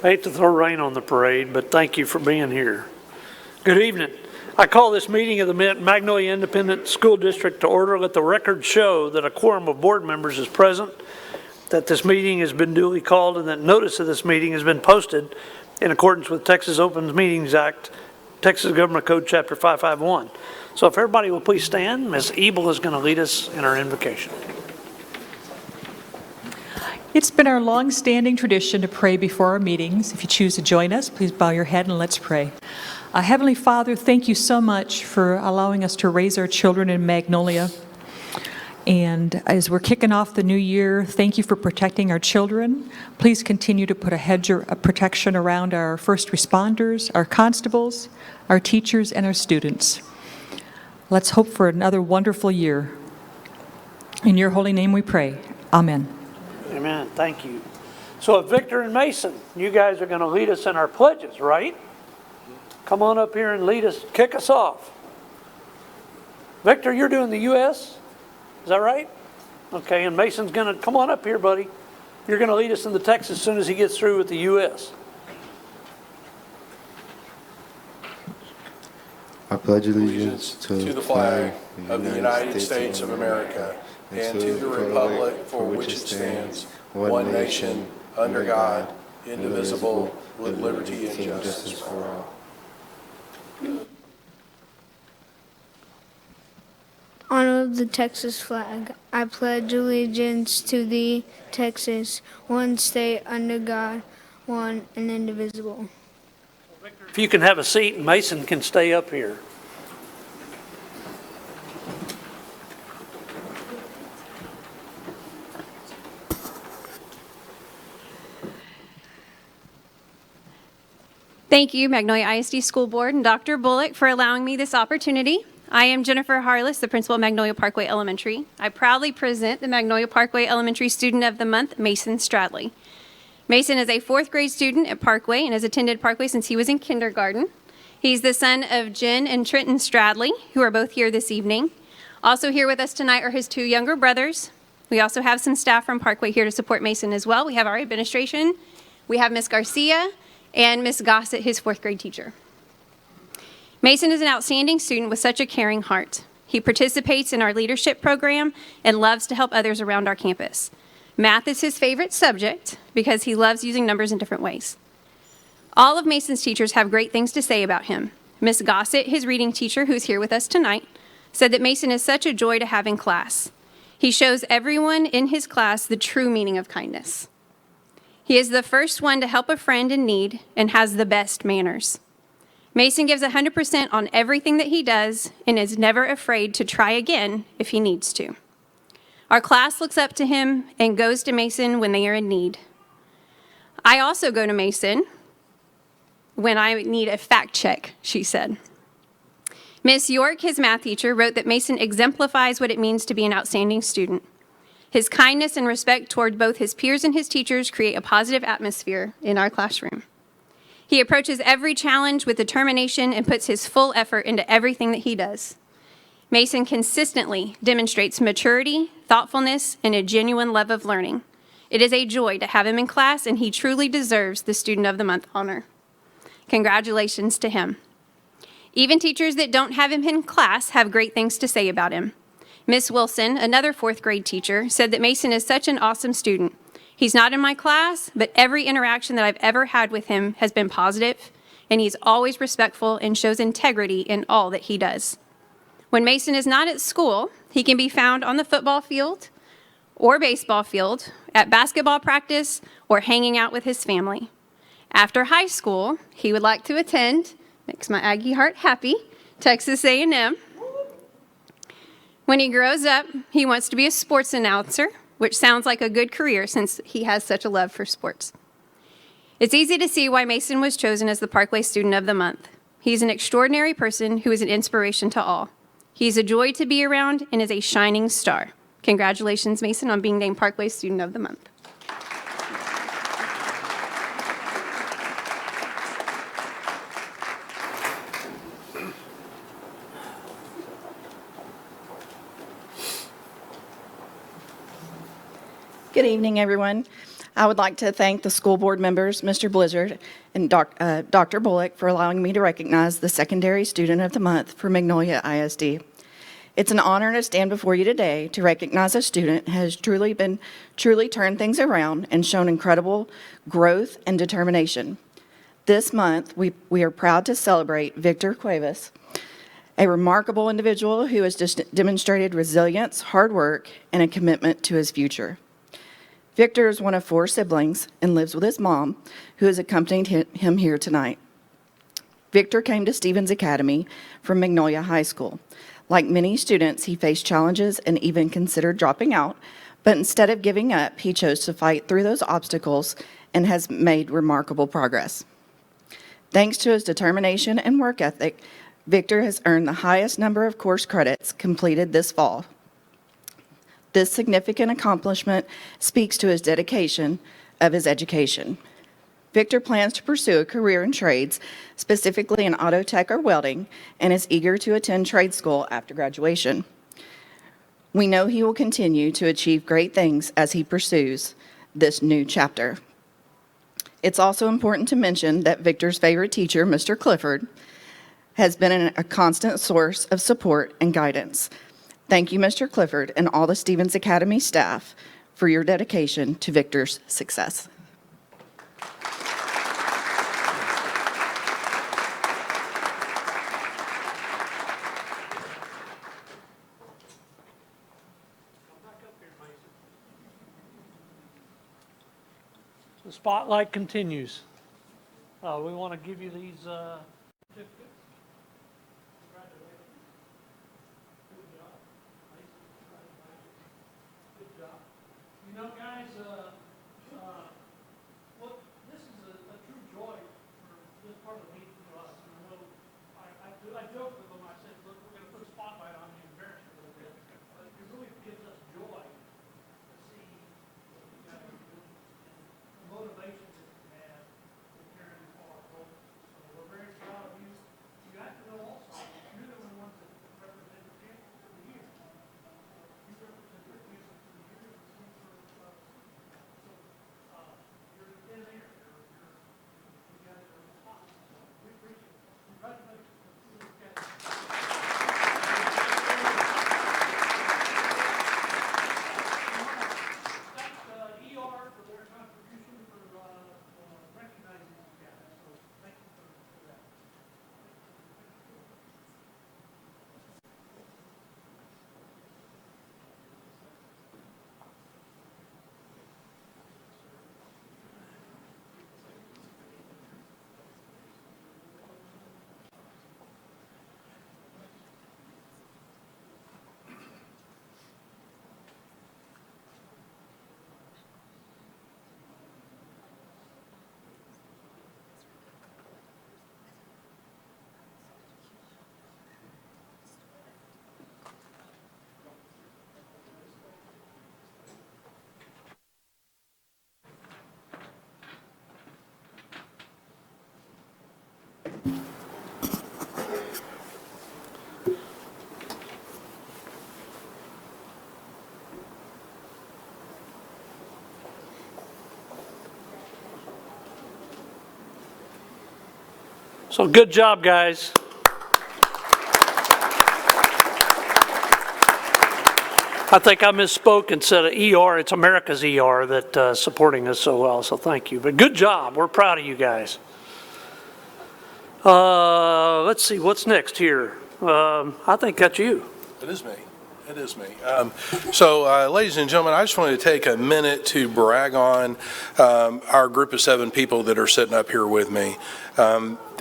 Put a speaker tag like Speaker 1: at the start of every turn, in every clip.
Speaker 1: I hate to throw rain on the parade, but thank you for being here. Good evening. I call this meeting of the Magnolia Independent School District to order. Let the record show that a quorum of board members is present, that this meeting has been duly called, and that notice of this meeting has been posted in accordance with Texas Open Meetings Act, Texas Government Code Chapter 551. So if everybody will please stand, Ms. Ebel is going to lead us in our invocation.
Speaker 2: It's been our long-standing tradition to pray before our meetings. If you choose to join us, please bow your head and let's pray. Heavenly Father, thank you so much for allowing us to raise our children in Magnolia. And as we're kicking off the new year, thank you for protecting our children. Please continue to put a hedge of protection around our first responders, our constables, our teachers, and our students. Let's hope for another wonderful year. In your holy name we pray. Amen.
Speaker 1: Amen. Thank you. So Victor and Mason, you guys are going to lead us in our pledges, right? Come on up here and lead us, kick us off. Victor, you're doing the U.S.? Is that right? Okay, and Mason's going to, come on up here, buddy. You're going to lead us in the text as soon as he gets through with the U.S.
Speaker 3: I pledge allegiance to
Speaker 4: the flag of the United States of America and to the republic for which it stands, one nation, under God, indivisible, with liberty and justice for all.
Speaker 5: Honor of the Texas flag. I pledge allegiance to the Texas, one state under God, one and indivisible.
Speaker 1: If you can have a seat, Mason can stay up here.
Speaker 6: Thank you, Magnolia ISD School Board and Dr. Bullock, for allowing me this opportunity. I am Jennifer Harless, the principal of Magnolia Parkway Elementary. I proudly present the Magnolia Parkway Elementary Student of the Month, Mason Stradley. Mason is a fourth grade student at Parkway and has attended Parkway since he was in kindergarten. He's the son of Jen and Trenton Stradley, who are both here this evening. Also here with us tonight are his two younger brothers. We also have some staff from Parkway here to support Mason as well. We have our administration. We have Miss Garcia and Miss Gossett, his fourth grade teacher. Mason is an outstanding student with such a caring heart. He participates in our leadership program and loves to help others around our campus. Math is his favorite subject because he loves using numbers in different ways. All of Mason's teachers have great things to say about him. Miss Gossett, his reading teacher, who's here with us tonight, said that Mason is such a joy to have in class. He shows everyone in his class the true meaning of kindness. He is the first one to help a friend in need and has the best manners. Mason gives 100% on everything that he does and is never afraid to try again if he needs to. Our class looks up to him and goes to Mason when they are in need. I also go to Mason when I need a fact check, she said. Miss York, his math teacher, wrote that Mason exemplifies what it means to be an outstanding student. His kindness and respect toward both his peers and his teachers create a positive atmosphere in our classroom. He approaches every challenge with determination and puts his full effort into everything that he does. Mason consistently demonstrates maturity, thoughtfulness, and a genuine love of learning. It is a joy to have him in class, and he truly deserves the Student of the Month honor. Congratulations to him. Even teachers that don't have him in class have great things to say about him. Miss Wilson, another fourth grade teacher, said that Mason is such an awesome student. He's not in my class, but every interaction that I've ever had with him has been positive, and he's always respectful and shows integrity in all that he does. When Mason is not at school, he can be found on the football field or baseball field, at basketball practice, or hanging out with his family. After high school, he would like to attend, makes my Aggie heart happy, Texas A&M. When he grows up, he wants to be a sports announcer, which sounds like a good career since he has such a love for sports. It's easy to see why Mason was chosen as the Parkway Student of the Month. He's an extraordinary person who is an inspiration to all. He's a joy to be around and is a shining star. Congratulations, Mason, on being named Parkway Student of the Month.
Speaker 7: Good evening, everyone. I would like to thank the school board members, Mr. Blizzard and Dr. Bullock, for allowing me to recognize the Secondary Student of the Month for Magnolia ISD. It's an honor to stand before you today to recognize a student who has truly turned things around and shown incredible growth and determination. This month, we are proud to celebrate Victor Cuevas, a remarkable individual who has demonstrated resilience, hard work, and a commitment to his future. Victor is one of 4 siblings and lives with his mom, who has accompanied him here tonight. Victor came to Stevens Academy from Magnolia High School. Like many students, he faced challenges and even considered dropping out, but instead of giving up, he chose to fight through those obstacles and has made remarkable progress. Thanks to his determination and work ethic, Victor has earned the highest number of course credits completed this fall. This significant accomplishment speaks to his dedication of his education. Victor plans to pursue a career in trades, specifically in auto tech or welding, and is eager to attend trade school after graduation. We know he will continue to achieve great things as he pursues this new chapter. It's also important to mention that Victor's favorite teacher, Mr. Clifford, has been a constant source of support and guidance. Thank you, Mr. Clifford, and all the Stevens Academy staff for your dedication to Victor's success.
Speaker 1: The spotlight continues. We want to give you these certificates. Congratulations. Good job. Good job. You know, guys, look, this is a true joy for this part of the meeting for us. And I know I joked with them. I said, look, we're going to put a spotlight on you and embarrass you a little bit. But it really gives us joy to see what you guys are doing and the motivation that you have to carry you forward. So we're very proud of you. You have to know also, you're the ones that represent the campus for the year. You represent your campus for the year. You're in thin air. You guys are hot. So we appreciate it. Congratulations. Thanks ER for their contribution for recognizing these guys. So thank you for that. So good job, guys. I think I misspoke and said ER. It's America's ER that's supporting us so well, so thank you. But good job. We're proud of you guys. Let's see, what's next here? I think that's you.
Speaker 4: It is me. It is me. Ladies and gentlemen, I just wanted to take a minute to brag on our group of 7 people that are sitting up here with me.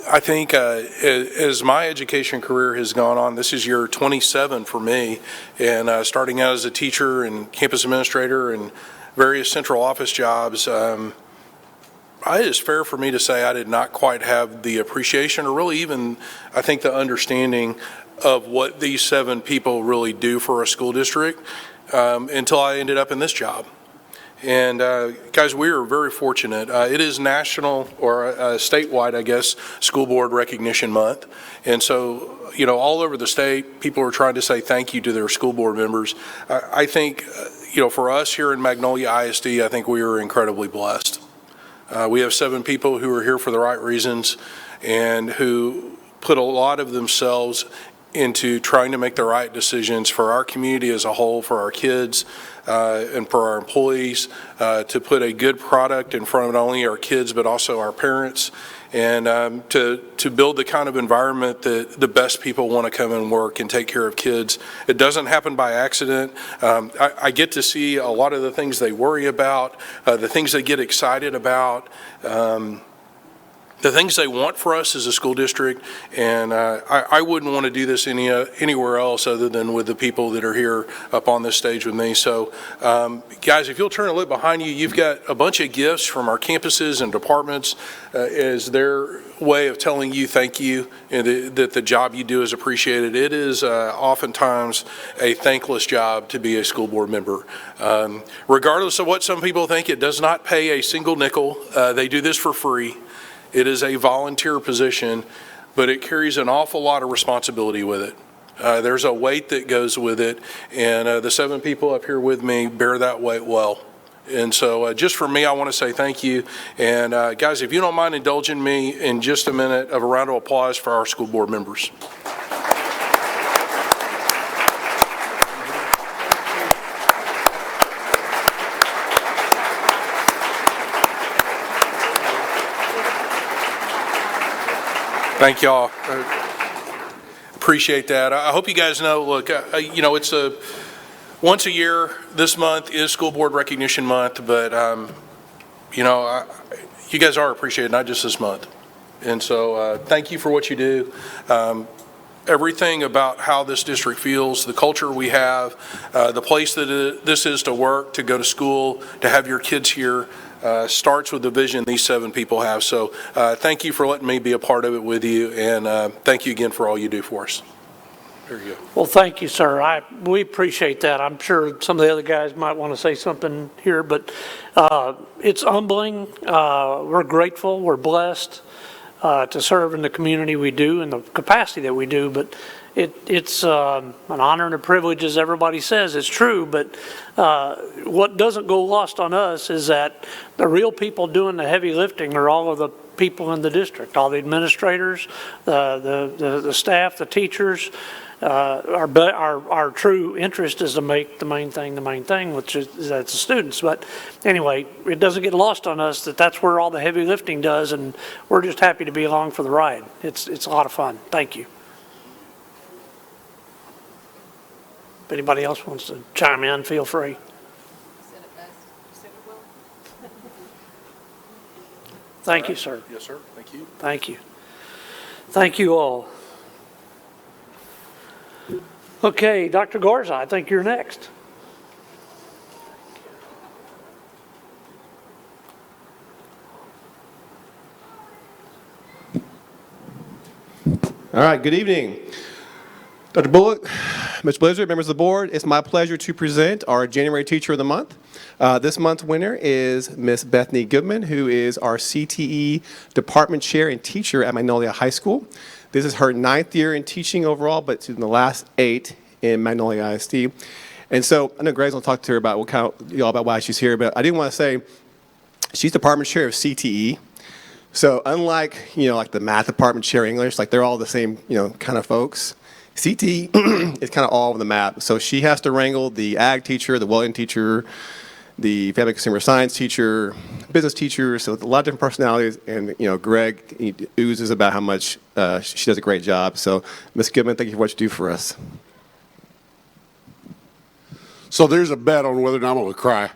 Speaker 4: I think as my education career has gone on, this is year 27 for me, and starting out as a teacher and campus administrator and various central office jobs, it is fair for me to say I did not quite have the appreciation or really even, I think, the understanding of what these 7 people really do for a school district until I ended up in this job. And guys, we are very fortunate. It is national or statewide, I guess, School Board Recognition Month. And so, you know, all over the state, people are trying to say thank you to their school board members. I think, for us here in Magnolia ISD, I think we are incredibly blessed. We have 7 people who are here for the right reasons and who put a lot of themselves into trying to make the right decisions for our community as a whole, for our kids, and for our employees, to put a good product in front of not only our kids but also our parents, and to build the kind of environment that the best people want to come and work and take care of kids. It doesn't happen by accident. I get to see a lot of the things they worry about, the things they get excited about, the things they want for us as a school district, and I wouldn't want to do this anywhere else other than with the people that are here up on this stage with me. So, guys, if you'll turn and look behind you, you've got a bunch of gifts from our campuses and departments as their way of telling you thank you and that the job you do is appreciated. It is oftentimes a thankless job to be a school board member. Regardless of what some people think, it does not pay a single nickel. They do this for free. It is a volunteer position, but it carries an awful lot of responsibility with it. There's a weight that goes with it, and the 7 people up here with me bear that weight well. And so just for me, I want to say thank you. And guys, if you don't mind indulging me in just a minute of a round of applause for our school board members. Thank y'all. Appreciate that. I hope you guys know, look, it's once a year. This month is School Board Recognition Month, but, you guys are appreciated, not just this month. And so thank you for what you do. Everything about how this district feels, the culture we have, the place that this is to work, to go to school, to have your kids here, starts with the vision these 7 people have. So thank you for letting me be a part of it with you, and thank you again for all you do for us. There you go.
Speaker 1: Well, thank you, sir. We appreciate that. I'm sure some of the other guys might want to say something here, but it's humbling. We're grateful. We're blessed to serve in the community we do in the capacity that we do, but it's an honor and a privilege, as everybody says. It's true, but what doesn't go lost on us is that the real people doing the heavy lifting are all of the people in the district, all the administrators, the staff, the teachers. Our true interest is to make the main thing, which is that's the students. But anyway, it doesn't get lost on us that that's where all the heavy lifting does, and we're just happy to be along for the ride. It's a lot of fun. Thank you. If anybody else wants to chime in, feel free. Thank you, sir.
Speaker 4: Yes, sir. Thank you.
Speaker 1: Thank you. Thank you all. Okay, Dr. Garza, I think you're next.
Speaker 8: All right, good evening. Dr. Bullock, Ms. Blizzard, members of the board, it's my pleasure to present our January Teacher of the Month. This month's winner is Ms. Bethany Goodman, who is our CTE Department Chair and Teacher at Magnolia High School. This is her 9th year in teaching overall, but she's in the last 8 in Magnolia ISD. And so I know Greg's going to talk to her about about why she's here, but I did want to say she's Department Chair of CTE. So unlike, like the math department chair English, like they're all the same, kind of folks, CTE is kind of all over the map. So she has to wrangle the ag teacher, the welding teacher, the family consumer science teacher, business teacher, so a lot of different personalities. And, Greg oozes about how much she does a great job. So, Ms. Goodman, thank you for what you do for us.
Speaker 9: So there's a bet on whether or not I'm going to cry.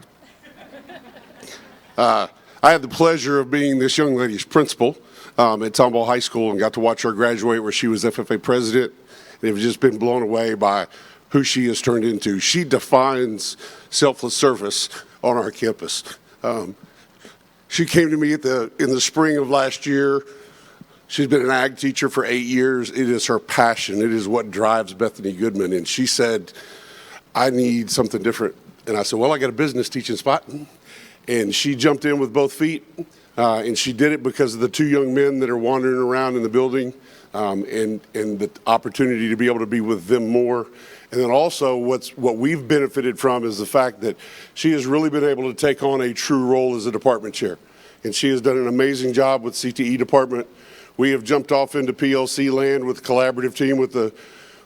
Speaker 9: I had the pleasure of being this young lady's principal at Tomball High School and got to watch her graduate where she was FFA president. And I've just been blown away by who she has turned into. She defines selfless service on our campus. She came to me in the spring of last year. She's been an ag teacher for 8 years. It is her passion. It is what drives Bethany Goodman. And she said, I need something different. And I said, well, I got a business teaching spot. And she jumped in with both feet, and she did it because of the 2 young men that are wandering around in the building, and the opportunity to be able to be with them more. And then also what we've benefited from is the fact that she has really been able to take on a true role as a department chair. And she has done an amazing job with CTE department. We have jumped off into PLC land with the collaborative team with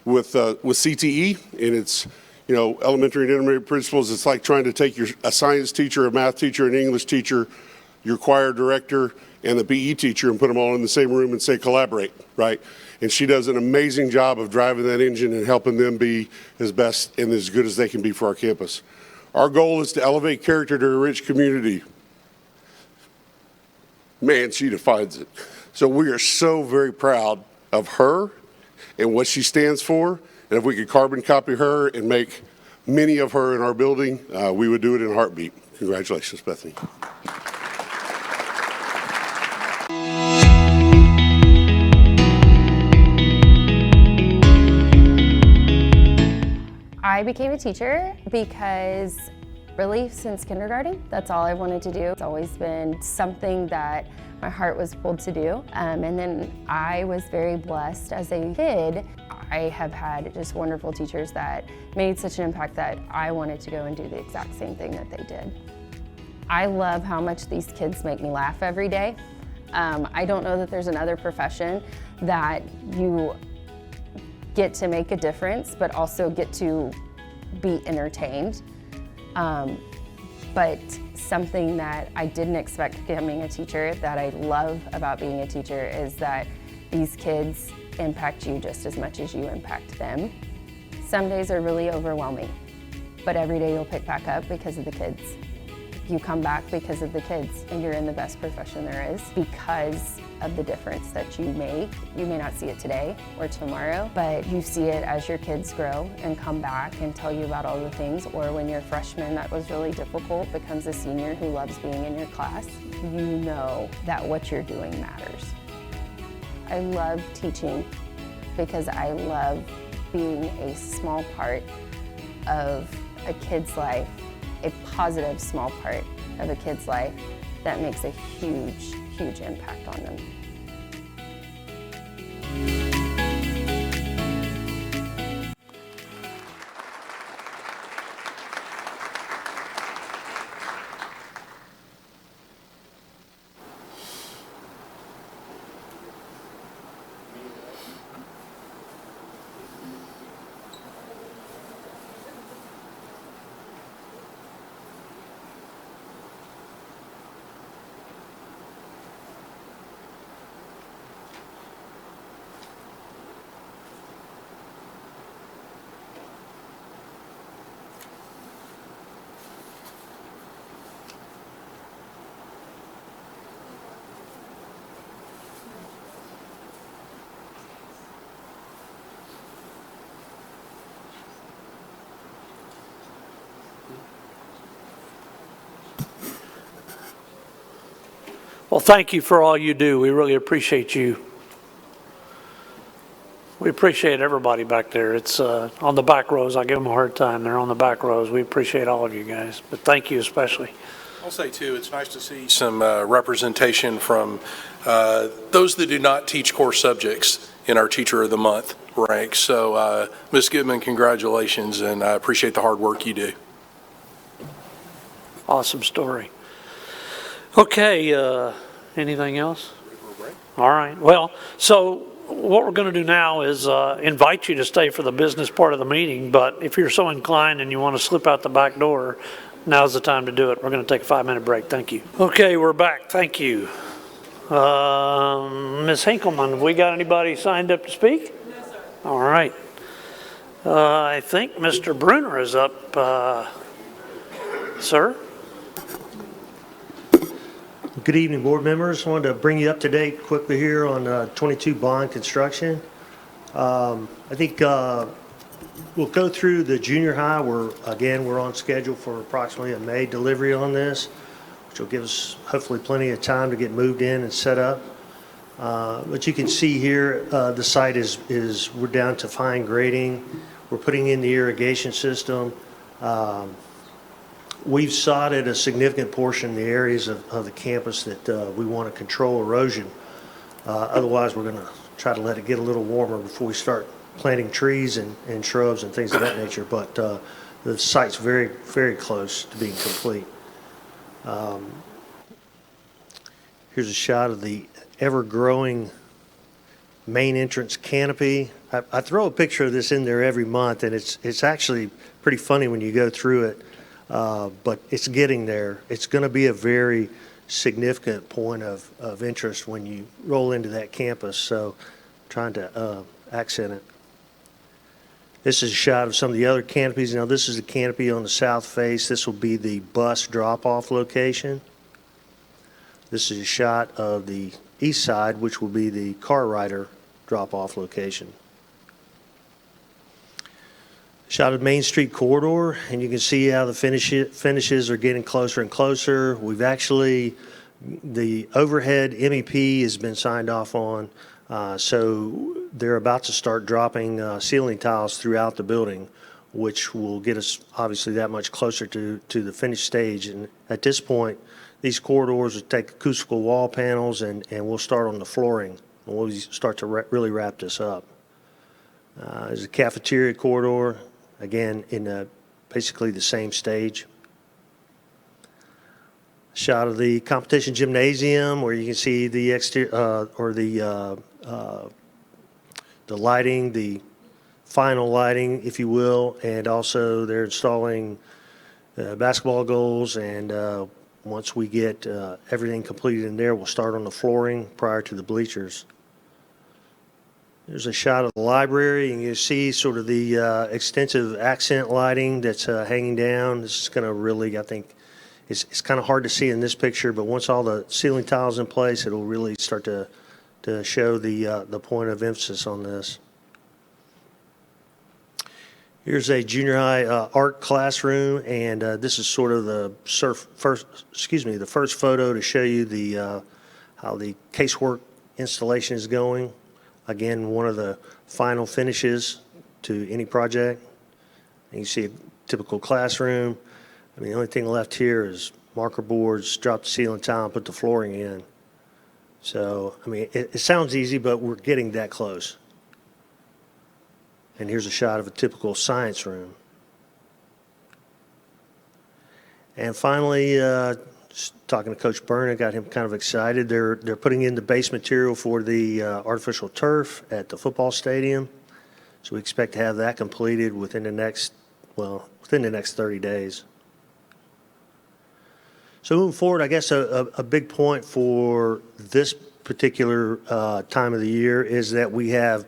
Speaker 9: CTE, and it's, you know, elementary and intermediate principals. It's like trying to take a science teacher, a math teacher, an English teacher, your choir director, and the PE teacher and put them all in the same room and say collaborate, right? And she does an amazing job of driving that engine and helping them be as best and as good as they can be for our campus. Our goal is to elevate character to a rich community. Man, she defines it. So we are so very proud of her and what she stands for. And if we could carbon copy her and make many of her in our building, we would do it in a heartbeat. Congratulations, Bethany.
Speaker 10: I became a teacher because really since kindergarten, that's all I wanted to do. It's always been something that my heart was pulled to do. And then I was very blessed as a kid. I have had just wonderful teachers that made such an impact that I wanted to go and do the exact same thing that they did. I love how much these kids make me laugh every day. I don't know that there's another profession that you get to make a difference, but also get to be entertained. But something that I didn't expect becoming a teacher that I love about being a teacher is that these kids impact you just as much as you impact them. Some days are really overwhelming, but every day you'll pick back up because of the kids. You come back because of the kids, and you're in the best profession there is because of the difference that you make. You may not see it today or tomorrow, but you see it as your kids grow and come back and tell you about all the things, or when your freshman that was really difficult becomes a senior who loves being in your class, you know that what you're doing matters. I love teaching because I love being a small part of a kid's life, a positive small part of a kid's life that makes a huge, huge impact on them.
Speaker 1: Well, thank you for all you do. We really appreciate you. We appreciate everybody back there. It's on the back rows. I give them a hard time. They're on the back rows. We appreciate all of you guys, but thank you especially.
Speaker 4: I'll say, too, it's nice to see some representation from those that do not teach core subjects in our Teacher of the Month ranks. So, Ms. Goodman, congratulations, and I appreciate the hard work you do.
Speaker 1: Awesome story. Okay, anything else? All right. Well, so what we're going to do now is invite you to stay for the business part of the meeting, but if you're so inclined and you want to slip out the back door, now's the time to do it. We're going to take a 5-minute break. Thank you. Okay, we're back. Thank you. Ms. Hinkleman, have we got anybody signed up to speak? No, sir. All right. I think Mr. Bruner is up. Sir?
Speaker 11: Good evening, board members. I wanted to bring you up to date quickly here on 22 Bond construction. I think we'll go through the junior high. We're on schedule for approximately a May delivery on this, which will give us hopefully plenty of time to get moved in and set up. But you can see here, the site is we're down to fine grading. We're putting in the irrigation system. We've sodded a significant portion of the areas of the campus that we want to control erosion. Otherwise, we're going to try to let it get a little warmer before we start planting trees and shrubs and things of that nature, but the site's very, very close to being complete. Here's a shot of the ever-growing main entrance canopy. I throw a picture of this in there every month, and it's actually pretty funny when you go through it, but it's getting there. It's going to be a very significant point of interest when you roll into that campus, so trying to accent it. This is a shot of some of the other canopies. Now, this is the canopy on the south face. This will be the bus drop-off location. This is a shot of the east side, which will be the car rider drop-off location. Shot of Main Street corridor, and you can see how the finishes are getting closer and closer. We've actually, the overhead MEP has been signed off on, so they're about to start dropping ceiling tiles throughout the building, which will get us obviously that much closer to the finished stage. And at this point, these corridors will take acoustical wall panels, and we'll start on the flooring, and we'll start to really wrap this up. There's a cafeteria corridor, again, in basically the same stage. Shot of the competition gymnasium, where you can see the exterior, or the lighting, the final lighting, if you will, and also they're installing basketball goals, and once we get everything completed in there, we'll start on the flooring prior to the bleachers. There's a shot of the library, and you see sort of the extensive accent lighting that's hanging down. This is going to really, I think, it's kind of hard to see in this picture, but once all the ceiling tiles in place, it'll really start to show the point of emphasis on this. Here's a junior high art classroom, and this is sort of the first photo to show you the how the casework installation is going. Again, one of the final finishes to any project. And you see a typical classroom. I mean, the only thing left here is marker boards, drop the ceiling tile, and put the flooring in. So, I mean, it sounds easy, but we're getting that close. And here's a shot of a typical science room. And finally, just talking to Coach Byrne, I got him kind of excited. They're putting in the base material for the artificial turf at the football stadium. So we expect to have that completed within the next 30 days. So moving forward, I guess a big point for this particular time of the year is that we have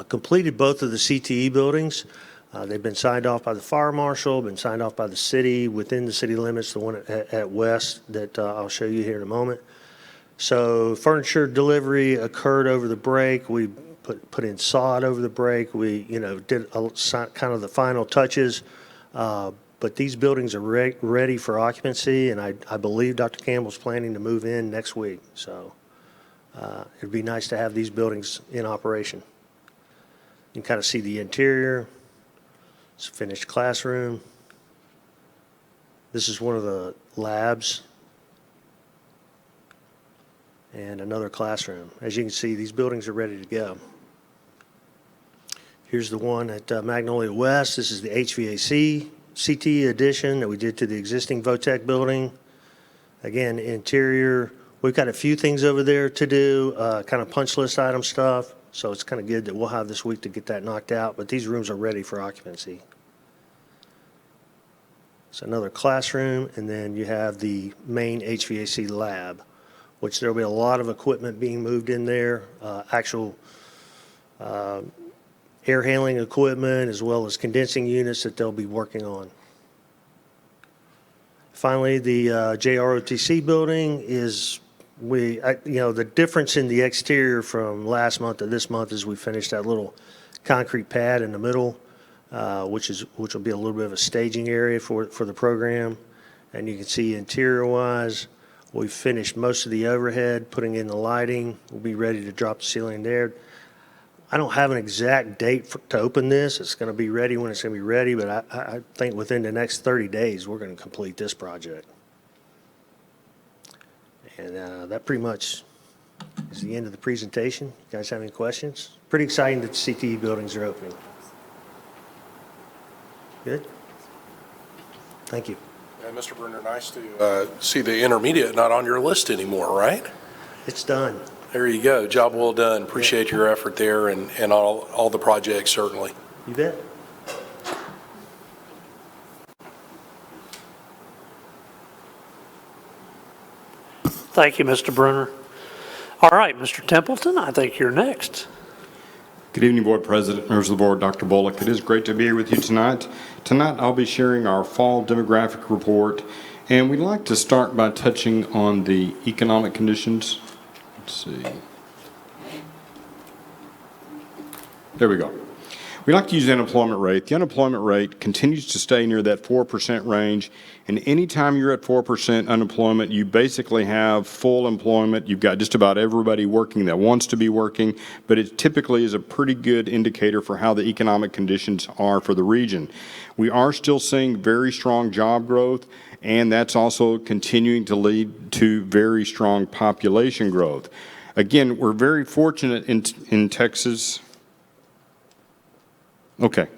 Speaker 11: completed both of the CTE buildings. They've been signed off by the fire marshal, been signed off by the city within the city limits, the one at West that I'll show you here in a moment. So furniture delivery occurred over the break. We put in sod over the break. We did kind of the final touches. But these buildings are ready for occupancy, and I believe Dr. Campbell's planning to move in next week. So it'd be nice to have these buildings in operation. You can kind of see the interior. It's a finished classroom. This is one of the labs. And another classroom. As you can see, these buildings are ready to go. Here's the one at Magnolia West. This is the HVAC CT addition that we did to the existing VOTEC building. Again, interior. We've got a few things over there to do, kind of punch list item stuff. So it's kind of good that we'll have this week to get that knocked out, but these rooms are ready for occupancy. It's another classroom, and then you have the main HVAC lab, which there will be a lot of equipment being moved in there, actual air handling equipment as well as condensing units that they'll be working on. Finally, the JROTC building is the difference in the exterior from last month to this month is we finished that little concrete pad in the middle, which will be a little bit of a staging area for the program. And you can see interior-wise, we've finished most of the overhead, putting in the lighting. We'll be ready to drop the ceiling there. I don't have an exact date to open this. It's going to be ready when it's going to be ready, but I think within the next 30 days, we're going to complete this project. And that pretty much is the end of the presentation. You guys have any questions? Pretty exciting that the CTE buildings are opening. Good? Thank you.
Speaker 4: And Mr. Bruner, nice to see the intermediate not on your list anymore, right?
Speaker 11: It's done.
Speaker 4: There you go. Job well done. Appreciate your effort there and all the projects, certainly.
Speaker 11: You bet.
Speaker 1: Thank you, Mr. Brunner. All right, Mr. Templeton, I think you're next.
Speaker 12: Good evening, Board President, members of the Board, Dr. Bullock. It is great to be here with you tonight. Tonight, I'll be sharing our fall demographic report, and we'd like to start by touching on the economic conditions. Let's see. There we go. We like to use the unemployment rate. The unemployment rate continues to stay near that 4% range, and anytime you're at 4% unemployment, you basically have full employment. You've got just about everybody working that wants to be working, but it typically is a pretty good indicator for how the economic conditions are for the region. We are still seeing very strong job growth, and that's also continuing to lead to very strong population growth. Again, we're very fortunate in Texas. Okay,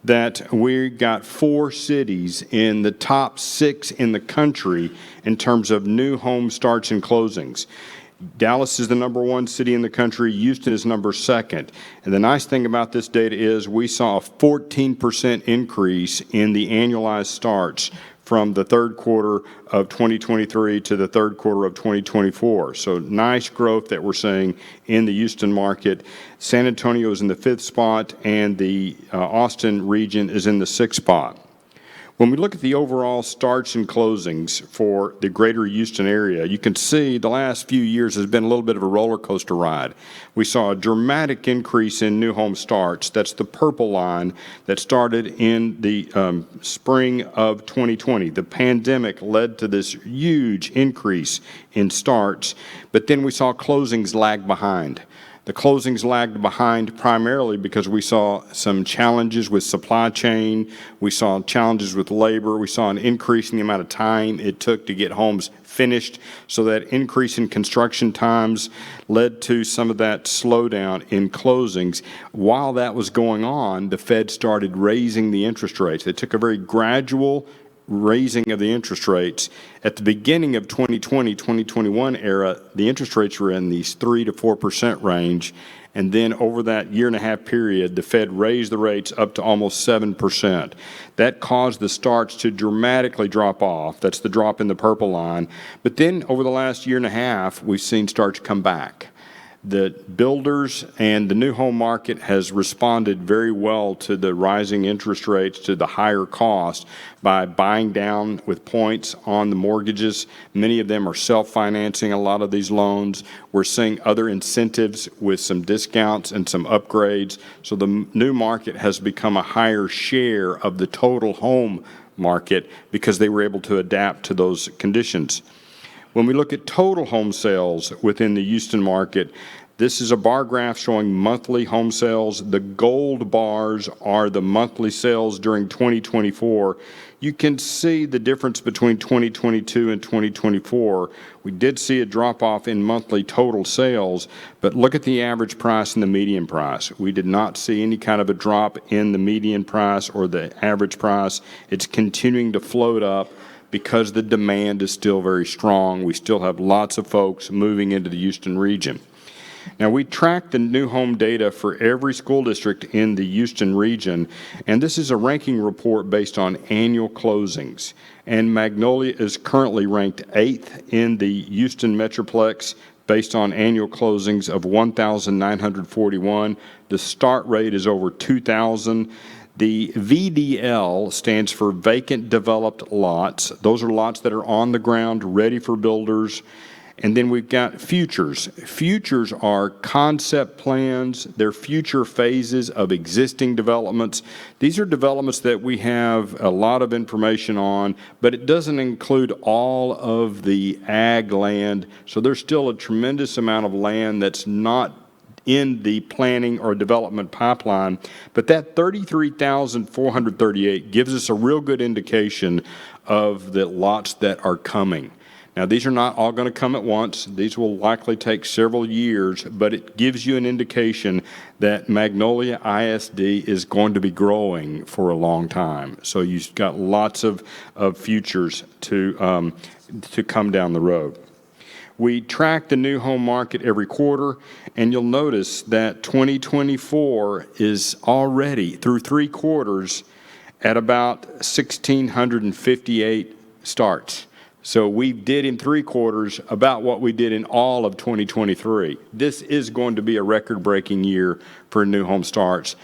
Speaker 12: that we got 4 cities in the top 6 in the country in terms of new home starts and closings. Dallas is the #1 city in the country. Houston is #2. And the nice thing about this data is we saw a 14% increase in the annualized starts from the third quarter of 2023 to the third quarter of 2024. So nice growth that we're seeing in the Houston market. San Antonio is in the 5th spot, and the Austin region is in the 6th spot. When we look at the overall starts and closings for the greater Houston area, you can see the last few years has been a little bit of a roller coaster ride. We saw a dramatic increase in new home starts. That's the purple line that started in the spring of 2020. The pandemic led to this huge increase in starts, but then we saw closings lag behind. The closings lagged behind primarily because we saw some challenges with supply chain. We saw challenges with labor. We saw an increase in the amount of time it took to get homes finished. So that increase in construction times led to some of that slowdown in closings. While that was going on, the Fed started raising the interest rates. They took a very gradual raising of the interest rates. At the beginning of 2020-2021 era, the interest rates were in these 3 to 4% range, and then over that year-and-a-half period, the Fed raised the rates up to almost 7%. That caused the starts to dramatically drop off. That's the drop in the purple line. But then over the last year-and-a-half, we've seen starts come back. The builders and the new home market has responded very well to the rising interest rates, to the higher cost, by buying down with points on the mortgages. Many of them are self-financing a lot of these loans. We're seeing other incentives with some discounts and some upgrades. So the new market has become a higher share of the total home market because they were able to adapt to those conditions. When we look at total home sales within the Houston market, this is a bar graph showing monthly home sales. The gold bars are the monthly sales during 2024. You can see the difference between 2022 and 2024. We did see a drop-off in monthly total sales, but look at the average price and the median price. We did not see any kind of a drop in the median price or the average price. It's continuing to float up because the demand is still very strong. We still have lots of folks moving into the Houston region. Now, we track the new home data for every school district in the Houston region, and this is a ranking report based on annual closings. And Magnolia is currently ranked 8th in the Houston Metroplex based on annual closings of 1,941. The start rate is over 2,000. The VDL stands for vacant developed lots. Those are lots that are on the ground, ready for builders. And then we've got futures. Futures are concept plans. They're future phases of existing developments. These are developments that we have a lot of information on, but it doesn't include all of the ag land. So there's still a tremendous amount of land that's not in the planning or development pipeline, but that 33,438 gives us a real good indication of the lots that are coming. Now, these are not all going to come at once. These will likely take several years, but it gives you an indication that Magnolia ISD is going to be growing for a long time. So you've got lots of futures to come down the road. We track the new home market every quarter, and you'll notice that 2024 is already, through 3 quarters, at about 1,658 starts. So we did in 3 quarters about what we did in all of 2023. This is going to be a record-breaking year for new home starts,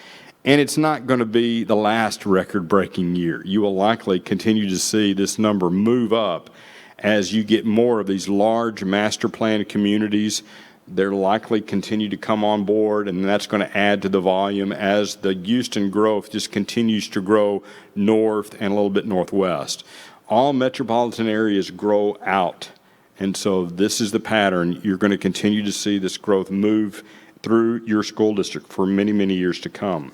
Speaker 12: and it's not going to be the last record-breaking year. You will likely continue to see this number move up as you get more of these large master plan communities. They're likely continue to come on board, and that's going to add to the volume as the Houston growth just continues to grow north and a little bit northwest. All metropolitan areas grow out, and so this is the pattern. You're going to continue to see this growth move through your school district for many, many years to come.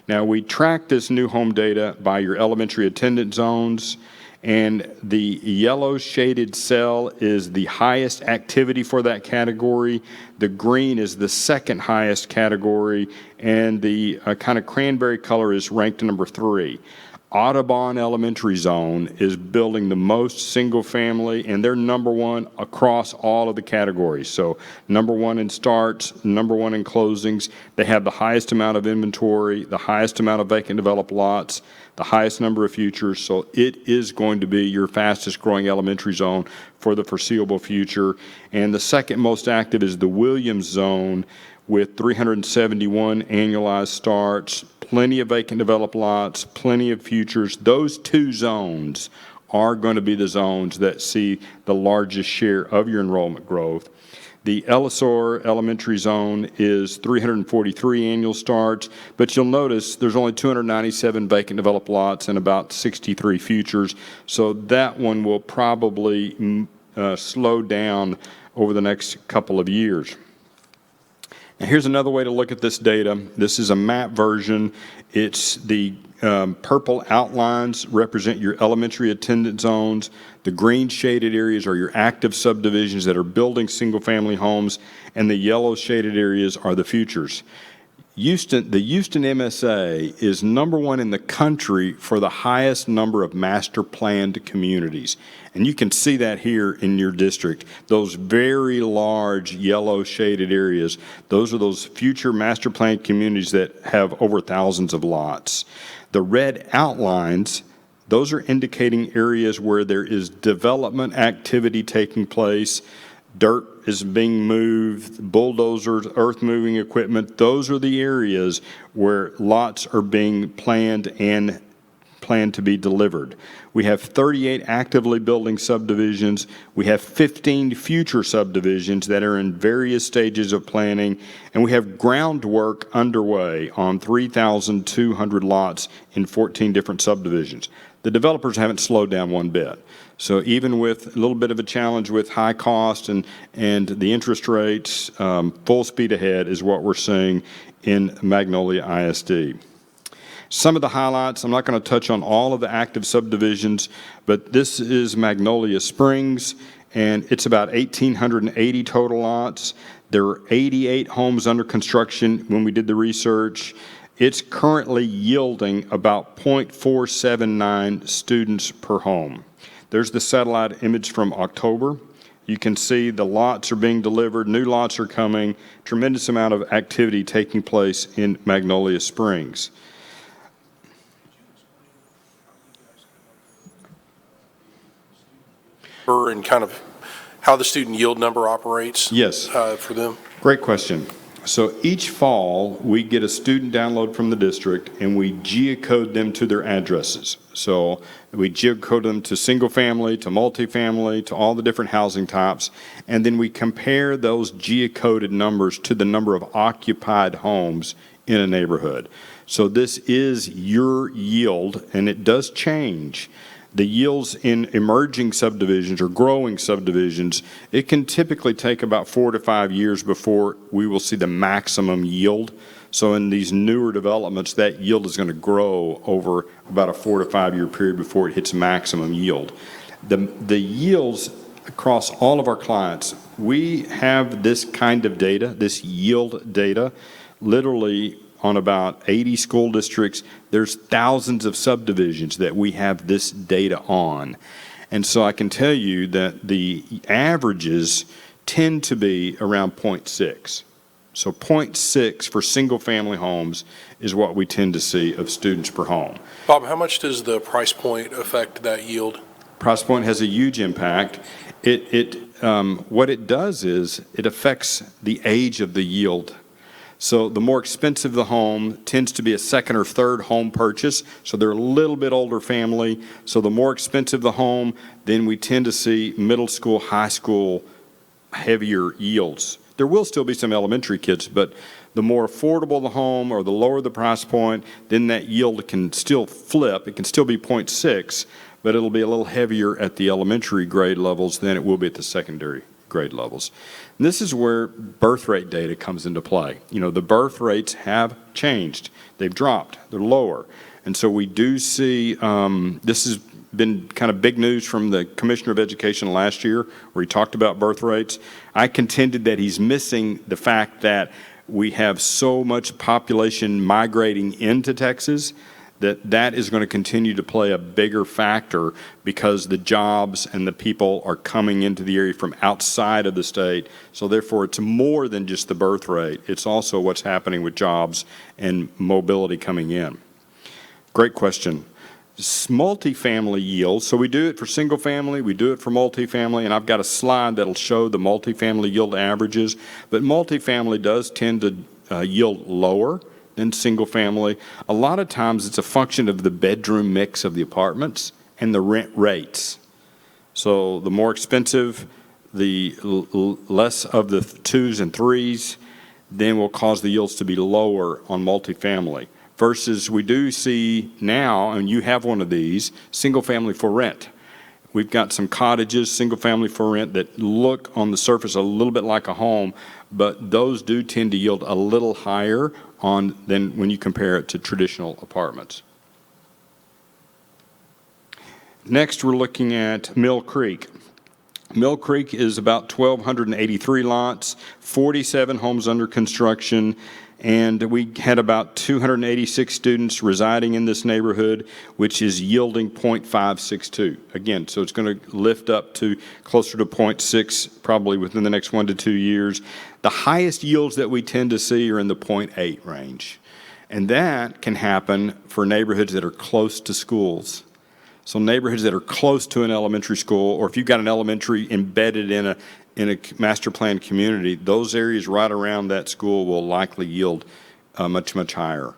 Speaker 12: Now, we track this new home data by your elementary attendance zones, and the yellow shaded cell is the highest activity for that category. The green is the second highest category, and the kind of cranberry color is ranked number 3. Audubon Elementary Zone is building the most single family, and they're number 1 across all of the categories. So number 1 in starts, number 1 in closings. They have the highest amount of inventory, the highest amount of vacant developed lots, the highest number of futures. So it is going to be your fastest growing elementary zone for the foreseeable future. And the second most active is the Williams Zone with 371 annualized starts, plenty of vacant developed lots, plenty of futures. Those 2 zones are going to be the zones that see the largest share of your enrollment growth. The Ellisor Elementary Zone is 343 annual starts, but you'll notice there's only 297 vacant developed lots and about 63 futures, so that one will probably slow down over the next couple of years. Now, here's another way to look at this data. This is a map version. It's the purple outlines represent your elementary attendance zones. The green shaded areas are your active subdivisions that are building single-family homes, and the yellow shaded areas are the futures. The Houston MSA is number 1 in the country for the highest number of master planned communities. And you can see that here in your district. Those very large yellow shaded areas, those are those future master planned communities that have over thousands of lots. The red outlines, those are indicating areas where there is development activity taking place. Dirt is being moved, bulldozers, earth-moving equipment. Those are the areas where lots are being planned and planned to be delivered. We have 38 actively building subdivisions. We have 15 future subdivisions that are in various stages of planning, and we have groundwork underway on 3,200 lots in 14 different subdivisions. The developers haven't slowed down one bit. So even with a little bit of a challenge with high cost and the interest rates, full speed ahead is what we're seeing in Magnolia ISD. Some of the highlights, I'm not going to touch on all of the active subdivisions, but this is Magnolia Springs, and it's about 1,880 total lots. There are 88 homes under construction when we did the research. It's currently yielding about 0.479 students per home. There's the satellite image from October. You can see the lots are being delivered, new lots are coming, tremendous amount of activity taking place in Magnolia Springs.
Speaker 4: And kind of how the student yield number operates?
Speaker 12: Yes.
Speaker 4: For them?
Speaker 12: Great question. So each fall, we get a student download from the district, and we geocode them to their addresses. So we geocode them to single family, to multifamily, to all the different housing types, and then we compare those geocoded numbers to the number of occupied homes in a neighborhood. So this is your yield, and it does change. The yields in emerging subdivisions or growing subdivisions, it can typically take about 4 to 5 years before we will see the maximum yield. So in these newer developments, that yield is going to grow over about a 4 to 5 year period before it hits maximum yield. The yields across all of our clients, we have this kind of data, this yield data, literally on about 80 school districts. There's thousands of subdivisions that we have this data on. And so I can tell you that the averages tend to be around 0.6. So 0.6 for single-family homes is what we tend to see of students per home.
Speaker 4: Bob, how much does the price point affect that yield?
Speaker 12: Price point has a huge impact. What it does is it affects the age of the yield. So the more expensive the home tends to be a second or third home purchase. So they're a little bit older family. So the more expensive the home, then we tend to see middle school, high school, heavier yields. There will still be some elementary kids, but the more affordable the home or the lower the price point, then that yield can still flip. It can still be 0.6, but it'll be a little heavier at the elementary grade levels than it will be at the secondary grade levels. And this is where birth rate data comes into play. You know, the birth rates have changed. They've dropped. They're lower. And so we do see, this has been kind of big news from the Commissioner of Education last year, where he talked about birth rates. I contended that he's missing the fact that we have so much population migrating into Texas that is going to continue to play a bigger factor because the jobs and the people are coming into the area from outside of the state. So therefore, it's more than just the birth rate. It's also what's happening with jobs and mobility coming in. Great question. Multifamily yields. So we do it for single family, we do it for multifamily, and I've got a slide that'll show the multifamily yield averages. But multifamily does tend to yield lower than single family. A lot of times it's a function of the bedroom mix of the apartments and the rent rates. So the more expensive, the less of the twos and threes, then will cause the yields to be lower on multifamily. Versus we do see now, and you have one of these, single family for rent. We've got some cottages, single family for rent, that look on the surface a little bit like a home, but those do tend to yield a little higher than when you compare it to traditional apartments. Next, we're looking at Mill Creek. Mill Creek is about 1,283 lots, 47 homes under construction, and we had about 286 students residing in this neighborhood, which is yielding 0.562. Again, so it's going to lift up to closer to 0.6 probably within the next 1 to 2 years. The highest yields that we tend to see are in the 0.8 range. And that can happen for neighborhoods that are close to schools. So neighborhoods that are close to an elementary school, or if you've got an elementary embedded in a master plan community, those areas right around that school will likely yield much, much higher.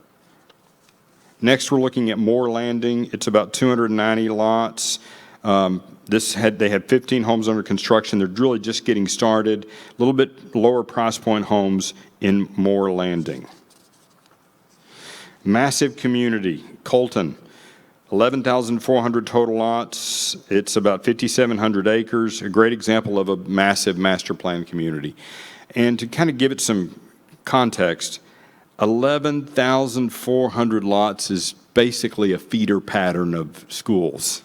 Speaker 12: Next, we're looking at Moore Landing. It's about 290 lots. They had 15 homes under construction. They're really just getting started. A little bit lower price point homes in Moore Landing. Massive community, Colton. 11,400 total lots. It's about 5,700 acres, a great example of a massive master plan community. And to kind of give it some context, 11,400 lots is basically a feeder pattern of schools.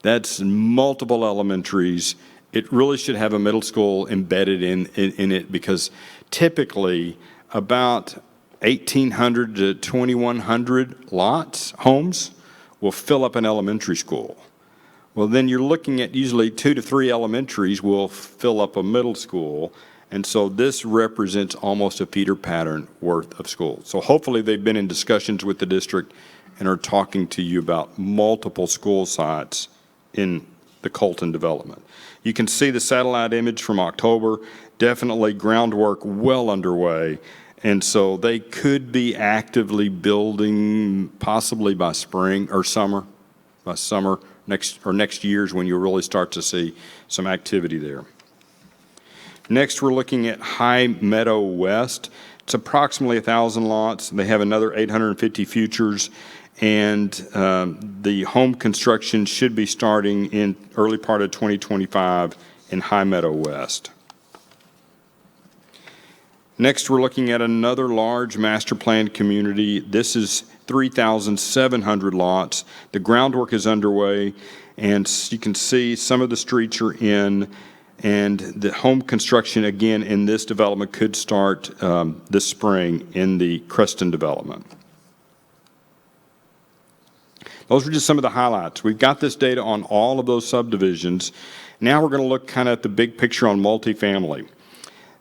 Speaker 12: That's multiple elementaries. It really should have a middle school embedded in it, because typically about 1,800 to 2,100 homes, will fill up an elementary school. Well, then you're looking at usually 2 to 3 elementaries will fill up a middle school. And so this represents almost a feeder pattern worth of schools. So hopefully they've been in discussions with the district and are talking to you about multiple school sites in the Colton development. You can see the satellite image from October, definitely groundwork well underway. And so they could be actively building possibly by spring or summer, next year's when you'll really start to see some activity there. Next, we're looking at High Meadow West. It's approximately 1,000 lots. They have another 850 futures, and the home construction should be starting in early part of 2025 in High Meadow West. Next, we're looking at another large master plan community. This is 3,700 lots. The groundwork is underway, and you can see some of the streets are in, and the home construction, again, in this development could start this spring in the Creston development. Those are just some of the highlights. We've got this data on all of those subdivisions. Now we're going to look kind of at the big picture on multifamily.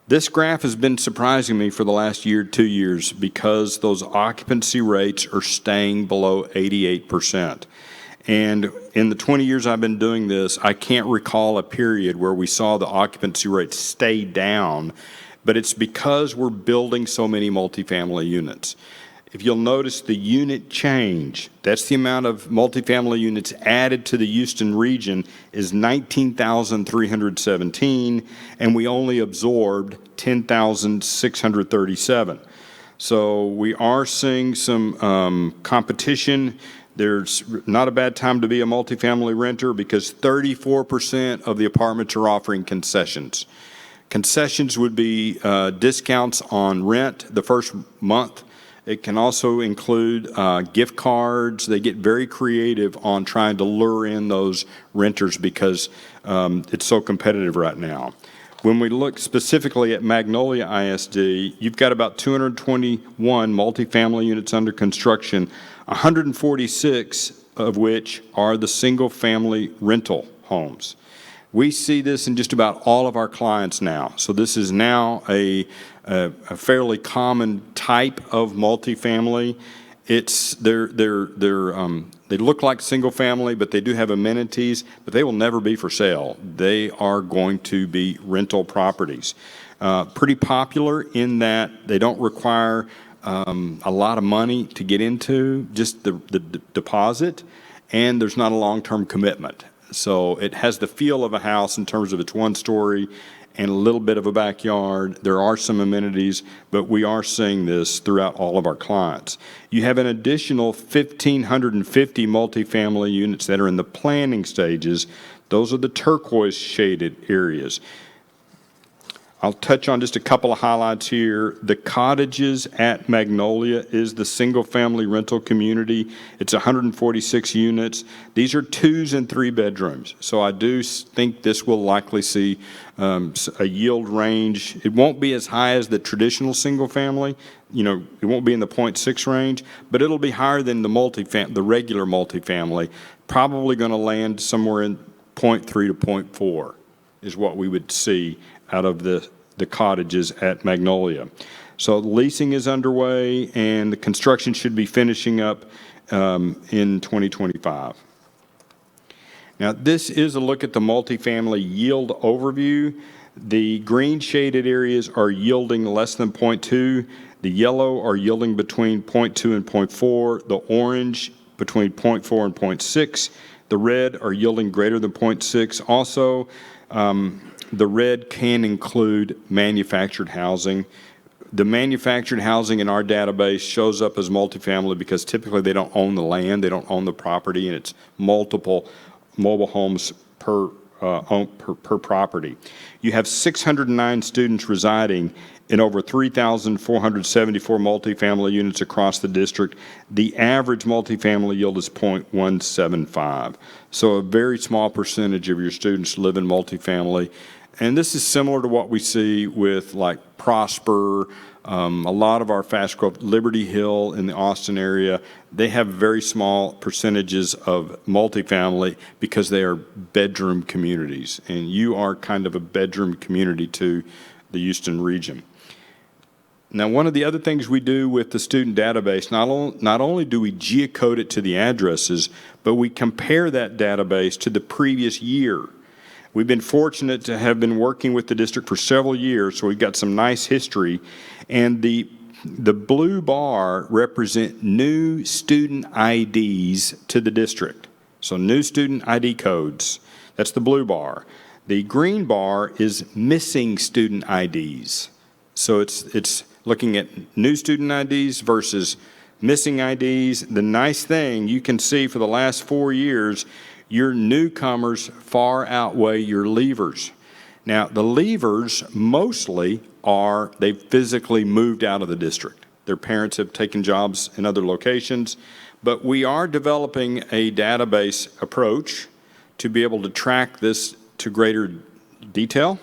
Speaker 12: This graph has been surprising me for the last year, 2 years, because those occupancy rates are staying below 88%. And in the 20 years I've been doing this, I can't recall a period where we saw the occupancy rate stay down, but it's because we're building so many multifamily units. If you'll notice the unit change, that's the amount of multifamily units added to the Houston region, is 19,317, and we only absorbed 10,637. So we are seeing some competition. There's not a bad time to be a multifamily renter because 34% of the apartments are offering concessions. Concessions would be discounts on rent the first month. It can also include gift cards. They get very creative on trying to lure in those renters because it's so competitive right now. When we look specifically at Magnolia ISD, you've got about 221 multifamily units under construction, 146 of which are the single-family rental homes. We see this in just about all of our clients now. So this is now a fairly common type of multifamily. They look like single family, but they do have amenities, but they will never be for sale. They are going to be rental properties. Pretty popular in that they don't require a lot of money to get into, just the deposit, and there's not a long-term commitment. So it has the feel of a house in terms of it's one story and a little bit of a backyard. There are some amenities, but we are seeing this throughout all of our clients. You have an additional 1,550 multifamily units that are in the planning stages. Those are the turquoise shaded areas. I'll touch on just a couple of highlights here. The Cottages at Magnolia is the single-family rental community. It's 146 units. These are 2s and 3 bedrooms. So I do think this will likely see a yield range. It won't be as high as the traditional single-family. You know, it won't be in the 0.6 range, but it'll be higher than the regular multifamily. Probably going to land somewhere in 0.3 to 0.4 is what we would see out of the Cottages at Magnolia. So leasing is underway, and the construction should be finishing up in 2025. Now, this is a look at the multifamily yield overview. The green shaded areas are yielding less than 0.2. The yellow are yielding between 0.2 and 0.4. The orange between 0.4 and 0.6. The red are yielding greater than 0.6. Also, the red can include manufactured housing. The manufactured housing in our database shows up as multifamily because typically they don't own the land, they don't own the property, and it's multiple mobile homes per property. You have 609 students residing in over 3,474 multifamily units across the district. The average multifamily yield is 0.175. So a very small percentage of your students live in multifamily. And this is similar to what we see with like Prosper, a lot of our fast growth, Liberty Hill in the Austin area. They have very small percentages of multifamily because they are bedroom communities. And you are kind of a bedroom community to the Houston region. Now, one of the other things we do with the student database, not only do we geocode it to the addresses, but we compare that database to the previous year. We've been fortunate to have been working with the district for several years, so we've got some nice history. And the blue bar represent new student IDs to the district. So new student ID codes, that's the blue bar. The green bar is missing student IDs. So it's looking at new student IDs versus missing IDs. The nice thing you can see for the last 4 years, your newcomers far outweigh your leavers. Now, the leavers mostly they've physically moved out of the district. Their parents have taken jobs in other locations. But we are developing a database approach to be able to track this to greater detail.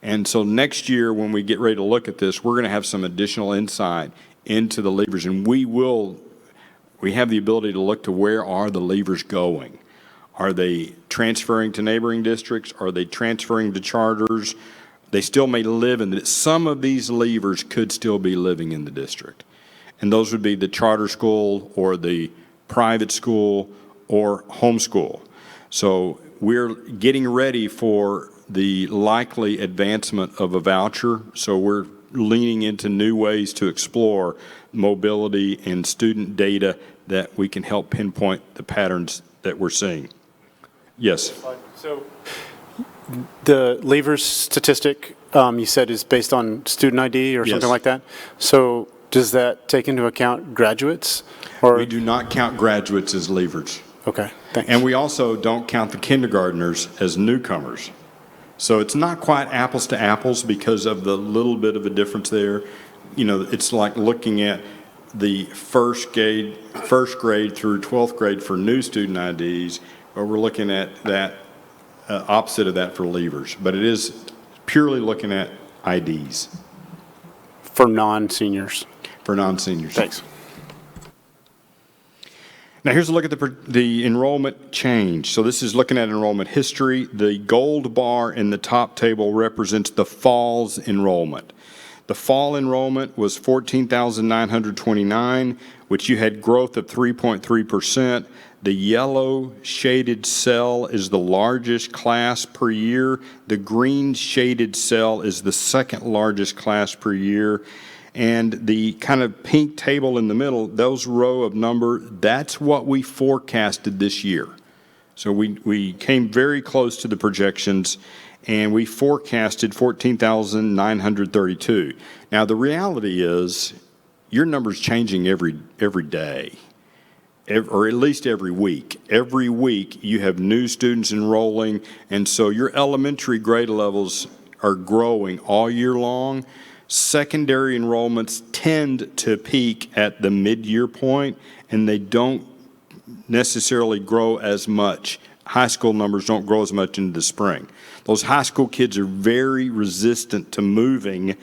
Speaker 12: And so next year, when we get ready to look at this, we're going to have some additional insight into the leavers. And we have the ability to look to where are the leavers going. Are they transferring to neighboring districts? Are they transferring to charters? They still may live in some of these leavers could still be living in the district. And those would be the charter school or the private school or homeschool. So we're getting ready for the likely advancement of a voucher. So we're leaning into new ways to explore mobility and student data that we can help pinpoint the patterns that we're seeing. Yes.
Speaker 13: So the leavers statistic you said is based on student ID or something like that. So does that take into account graduates? Or
Speaker 12: we do not count graduates as leavers.
Speaker 13: Okay, thanks.
Speaker 12: And we also don't count the kindergartners as newcomers. So it's not quite apples to apples because of the little bit of a difference there. You know, it's like looking at the first grade through 12th grade for new student IDs, or we're looking at that opposite of that for leavers. But it is purely looking at IDs.
Speaker 13: For non-seniors.
Speaker 12: For non-seniors.
Speaker 13: Thanks.
Speaker 12: Now here's a look at the enrollment change. So this is looking at enrollment history. The gold bar in the top table represents the fall's enrollment. The fall enrollment was 14,929, which you had growth of 3.3%. The yellow shaded cell is the largest class per year. The green shaded cell is the second largest class per year. And the kind of pink table in the middle, those row of number, that's what we forecasted this year. So we came very close to the projections, and we forecasted 14,932. Now, the reality is your number's changing every day, or at least every week. Every week you have new students enrolling, and so your elementary grade levels are growing all year long. Secondary enrollments tend to peak at the mid-year point, and they don't necessarily grow as much. High school numbers don't grow as much into the spring. Those high school kids are very resistant to moving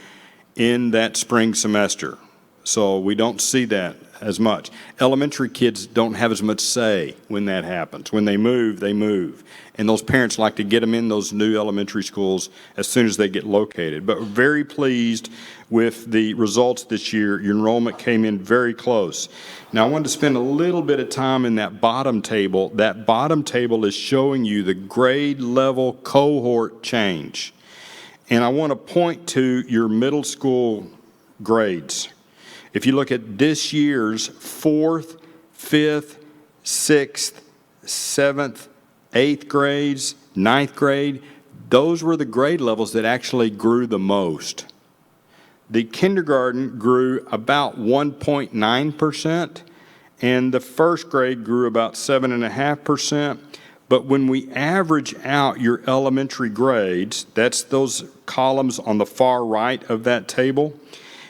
Speaker 12: in that spring semester, so we don't see that as much. Elementary kids don't have as much say when that happens. When they move, they move. And those parents like to get them in those new elementary schools as soon as they get located. But we're very pleased with the results this year. Your enrollment came in very close. Now, I wanted to spend a little bit of time in that bottom table. That bottom table is showing you the grade level cohort change. And I want to point to your middle school grades. If you look at this year's 4th, 5th, 6th, 7th, 8th grades, 9th grade, those were the grade levels that actually grew the most. The kindergarten grew about 1.9%, and the first grade grew about 7.5%. But when we average out your elementary grades, that's those columns on the far right of that table,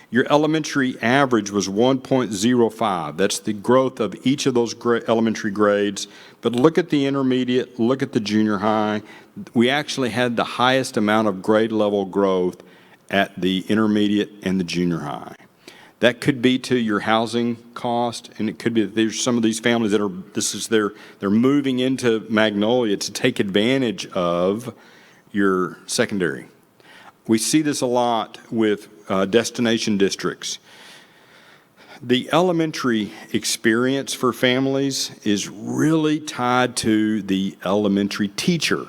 Speaker 12: your elementary average was 1.05. That's the growth of each of those elementary grades. But look at the intermediate, look at the junior high. We actually had the highest amount of grade level growth at the intermediate and the junior high. That could be to your housing cost, and it could be that there's some of these families that they're moving into Magnolia to take advantage of your secondary. We see this a lot with destination districts. The elementary experience for families is really tied to the elementary teacher.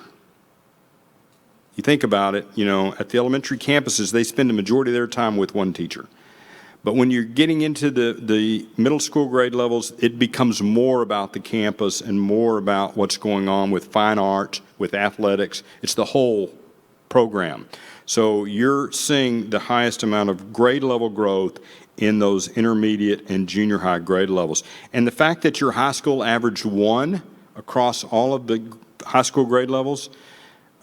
Speaker 12: You think about it, at the elementary campuses, they spend the majority of their time with one teacher. But when you're getting into the middle school grade levels, it becomes more about the campus and more about what's going on with fine arts, with athletics. It's the whole program. So you're seeing the highest amount of grade level growth in those intermediate and junior high grade levels. And the fact that your high school averaged 1 across all of the high school grade levels,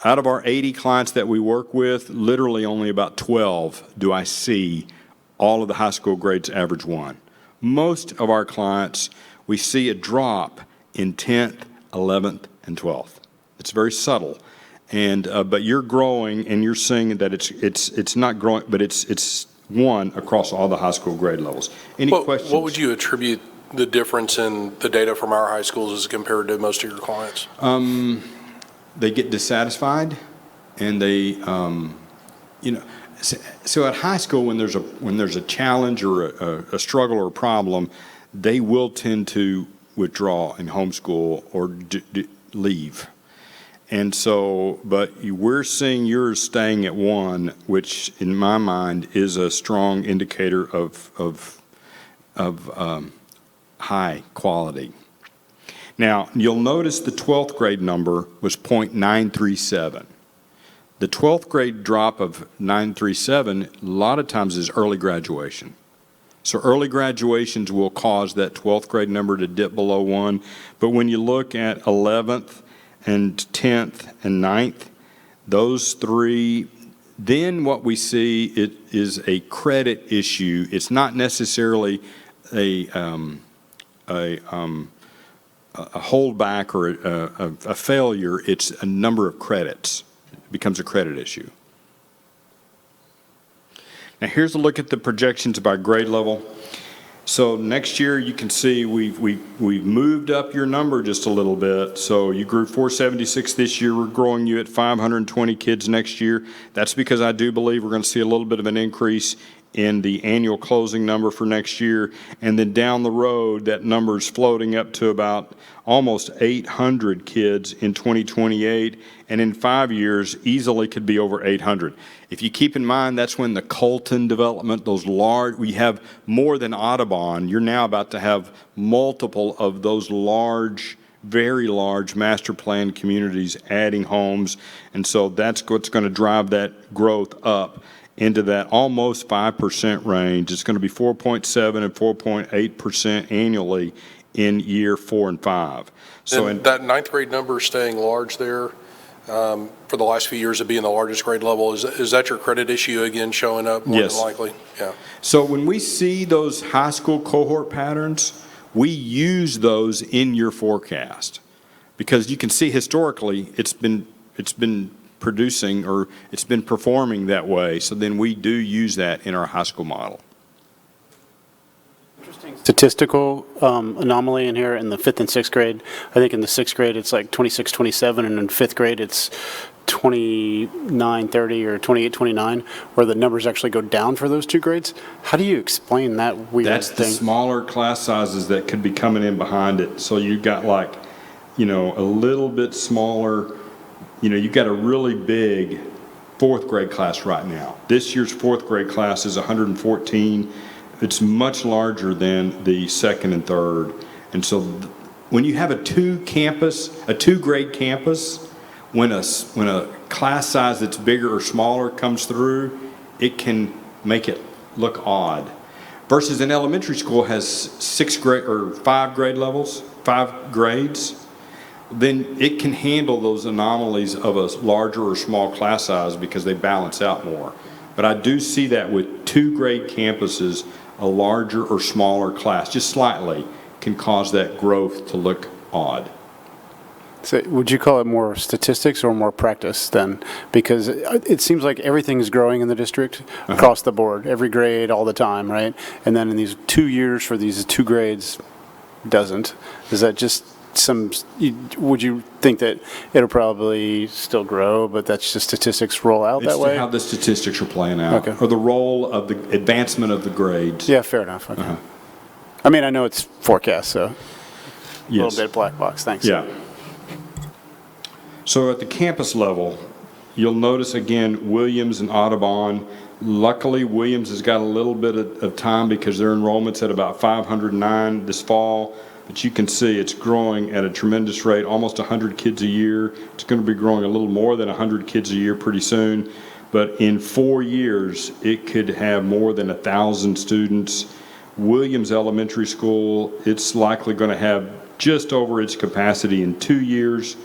Speaker 12: out of our 80 clients that we work with, literally only about 12 do I see all of the high school grades average 1. Most of our clients, we see a drop in 10th, 11th, and 12th. It's very subtle. And, but you're growing, and you're seeing that it's not growing, but it's 1 across all the high school grade levels. Any questions?
Speaker 4: What would you attribute the difference in the data from our high schools as compared to most of your clients?
Speaker 12: They get dissatisfied, and they, so at high school, when there's a challenge or a struggle or a problem, they will tend to withdraw and homeschool or leave. And so, but we're seeing yours staying at 1, which in my mind is a strong indicator of high quality. Now, you'll notice the 12th grade number was .937. The 12th grade drop of 937 a lot of times is early graduation. So early graduations will cause that 12th grade number to dip below 1. But when you look at 11th and 10th and 9th, those 3, then what we see is a credit issue. It's not necessarily a holdback or a failure. It's a number of credits. It becomes a credit issue. Now here's a look at the projections by grade level. So next year you can see we've moved up your number just a little bit. So you grew 476 this year. We're growing you at 520 kids next year. That's because I do believe we're going to see a little bit of an increase in the annual closing number for next year. And then down the road, that number is floating up to about almost 800 kids in 2028. And in 5 years, easily could be over 800. If you keep in mind, that's when the Colton development, those large, we have more than Audubon. You're now about to have multiple of those large, very large master plan communities adding homes. And so that's what's going to drive that growth up into that almost 5% range. It's going to be 4.7 and 4.8% annually in year 4 and 5. So
Speaker 4: and that 9th grade number staying large there for the last few years of being the largest grade level, is that your credit issue again showing up more than likely? Yeah.
Speaker 12: So when we see those high school cohort patterns, we use those in your forecast because you can see historically it's been producing or it's been performing that way. So then we do use that in our high school model.
Speaker 13: Statistical anomaly in here in the 5th and 6th grade. I think in the 6th grade it's like 26, 27, and in 5th grade it's 29, 30, or 28, 29, where the numbers actually go down for those 2 grades. How do you explain that weird
Speaker 12: That's
Speaker 13: thing?
Speaker 12: the smaller class sizes that could be coming in behind it. So you've got like, a little bit smaller, you've got a really big 4th grade class right now. This year's 4th grade class is 114. It's much larger than the 2nd and 3rd. And so when you have a 2-grade campus, when a class size that's bigger or smaller comes through, it can make it look odd. Versus an elementary school has 6 grade or 5 grade levels, 5 grades, then it can handle those anomalies of a larger or small class size because they balance out more. But I do see that with 2-grade campuses, a larger or smaller class, just slightly, can cause that growth to look odd.
Speaker 13: So would you call it more statistics or more practice then? Because it seems like everything is growing in the district across the board, every grade, all the time, right? And then in these 2 years for these 2 grades, doesn't. Is that just would you think that it'll probably still grow, but that's just statistics roll out that way?
Speaker 12: It's how the statistics are playing out, or the role of the advancement of the grades.
Speaker 13: Yeah, fair enough. Okay. I mean, I know it's forecast, so a little bit black box. Thanks.
Speaker 12: Yeah. So at the campus level, you'll notice again Williams and Audubon. Luckily, Williams has got a little bit of time because their enrollment's at about 509 this fall. But you can see it's growing at a tremendous rate, almost 100 kids a year. It's going to be growing a little more than 100 kids a year pretty soon. But in 4 years, it could have more than 1,000 students. Williams Elementary School, it's likely going to have just over its capacity in 2 years.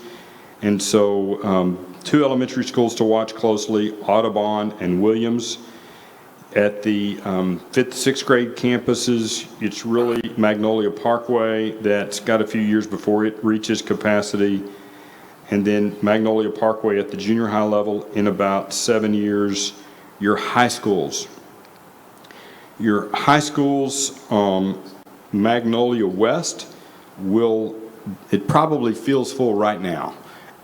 Speaker 12: And so 2 elementary schools to watch closely, Audubon and Williams. At the 5th, 6th grade campuses, it's really Magnolia Parkway that's got a few years before it reaches capacity. And then Magnolia Parkway at the junior high level in about 7 years. Your high schools. Your high schools, Magnolia West it probably feels full right now.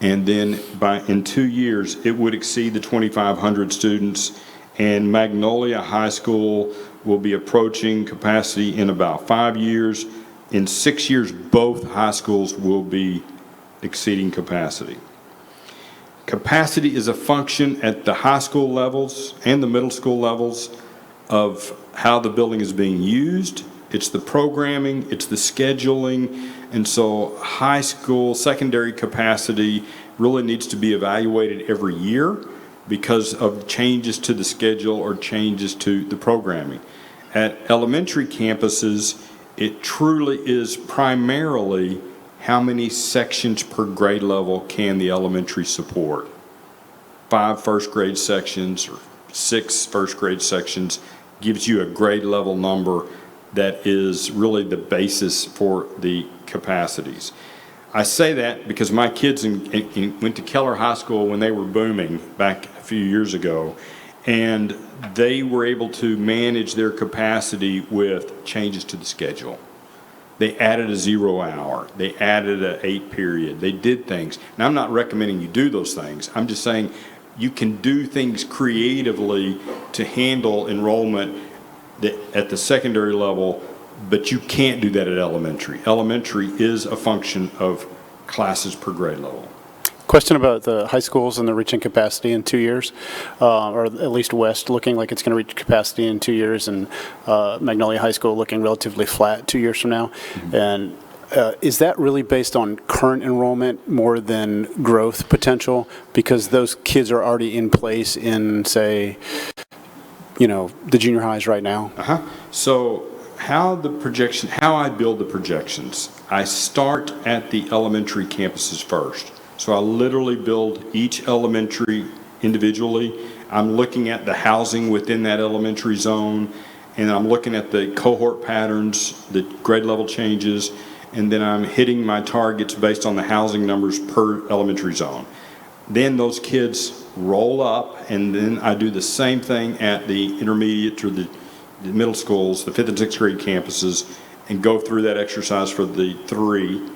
Speaker 12: And then in 2 years, it would exceed the 2,500 students. And Magnolia High School will be approaching capacity in about 5 years. In 6 years, both high schools will be exceeding capacity. Capacity is a function at the high school levels and the middle school levels of how the building is being used. It's the programming, it's the scheduling, and so high school secondary capacity really needs to be evaluated every year because of changes to the schedule or changes to the programming. At elementary campuses, it truly is primarily how many sections per grade level can the elementary support. 5 first grade sections or 6 first grade sections gives you a grade level number that is really the basis for the capacities. I say that because my kids went to Keller High School when they were booming back a few years ago, and they were able to manage their capacity with changes to the schedule. They added a 0 hour. They added an 8 period. They did things. Now, I'm not recommending you do those things. I'm just saying you can do things creatively to handle enrollment at the secondary level, but you can't do that at elementary. Elementary is a function of classes per grade level.
Speaker 13: Question about the high schools and the reaching capacity in 2 years, or at least West looking like it's going to reach capacity in 2 years, and Magnolia High School looking relatively flat 2 years from now. Mm-hmm. And is that really based on current enrollment more than growth potential? Because those kids are already in place in, say, the junior highs right now.
Speaker 12: So how I build the projections, I start at the elementary campuses first. So I literally build each elementary individually. I'm looking at the housing within that elementary zone, and I'm looking at the cohort patterns, the grade level changes, and then I'm hitting my targets based on the housing numbers per elementary zone. Then those kids roll up, and then I do the same thing at the intermediate or the middle schools, the 5th and 6th grade campuses, and go through that exercise for the 3.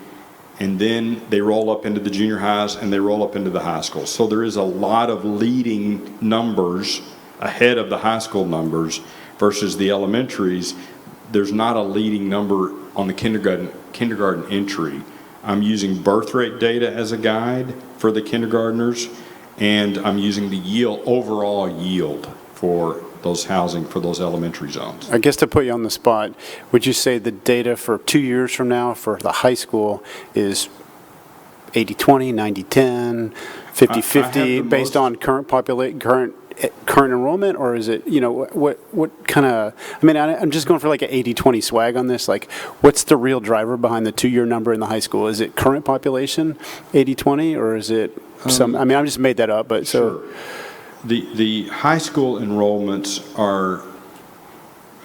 Speaker 12: And then they roll up into the junior highs and they roll up into the high school. So there is a lot of leading numbers ahead of the high school numbers versus the elementaries. There's not a leading number on the kindergarten entry. I'm using birth rate data as a guide for the kindergartners, and I'm using the overall yield for those housing for those elementary zones.
Speaker 13: I guess to put you on the spot, would you say the data for 2 years from now for the high school is 80-20, 90-10, 50-50 based on current enrollment, or is it, what kind of, I'm just going for like an 80-20 swag on this. Like, what's the real driver behind the 2-year number in the high school? Is it current population, 80-20, or is it I just made that up, but so.
Speaker 12: Sure. The high school enrollments are,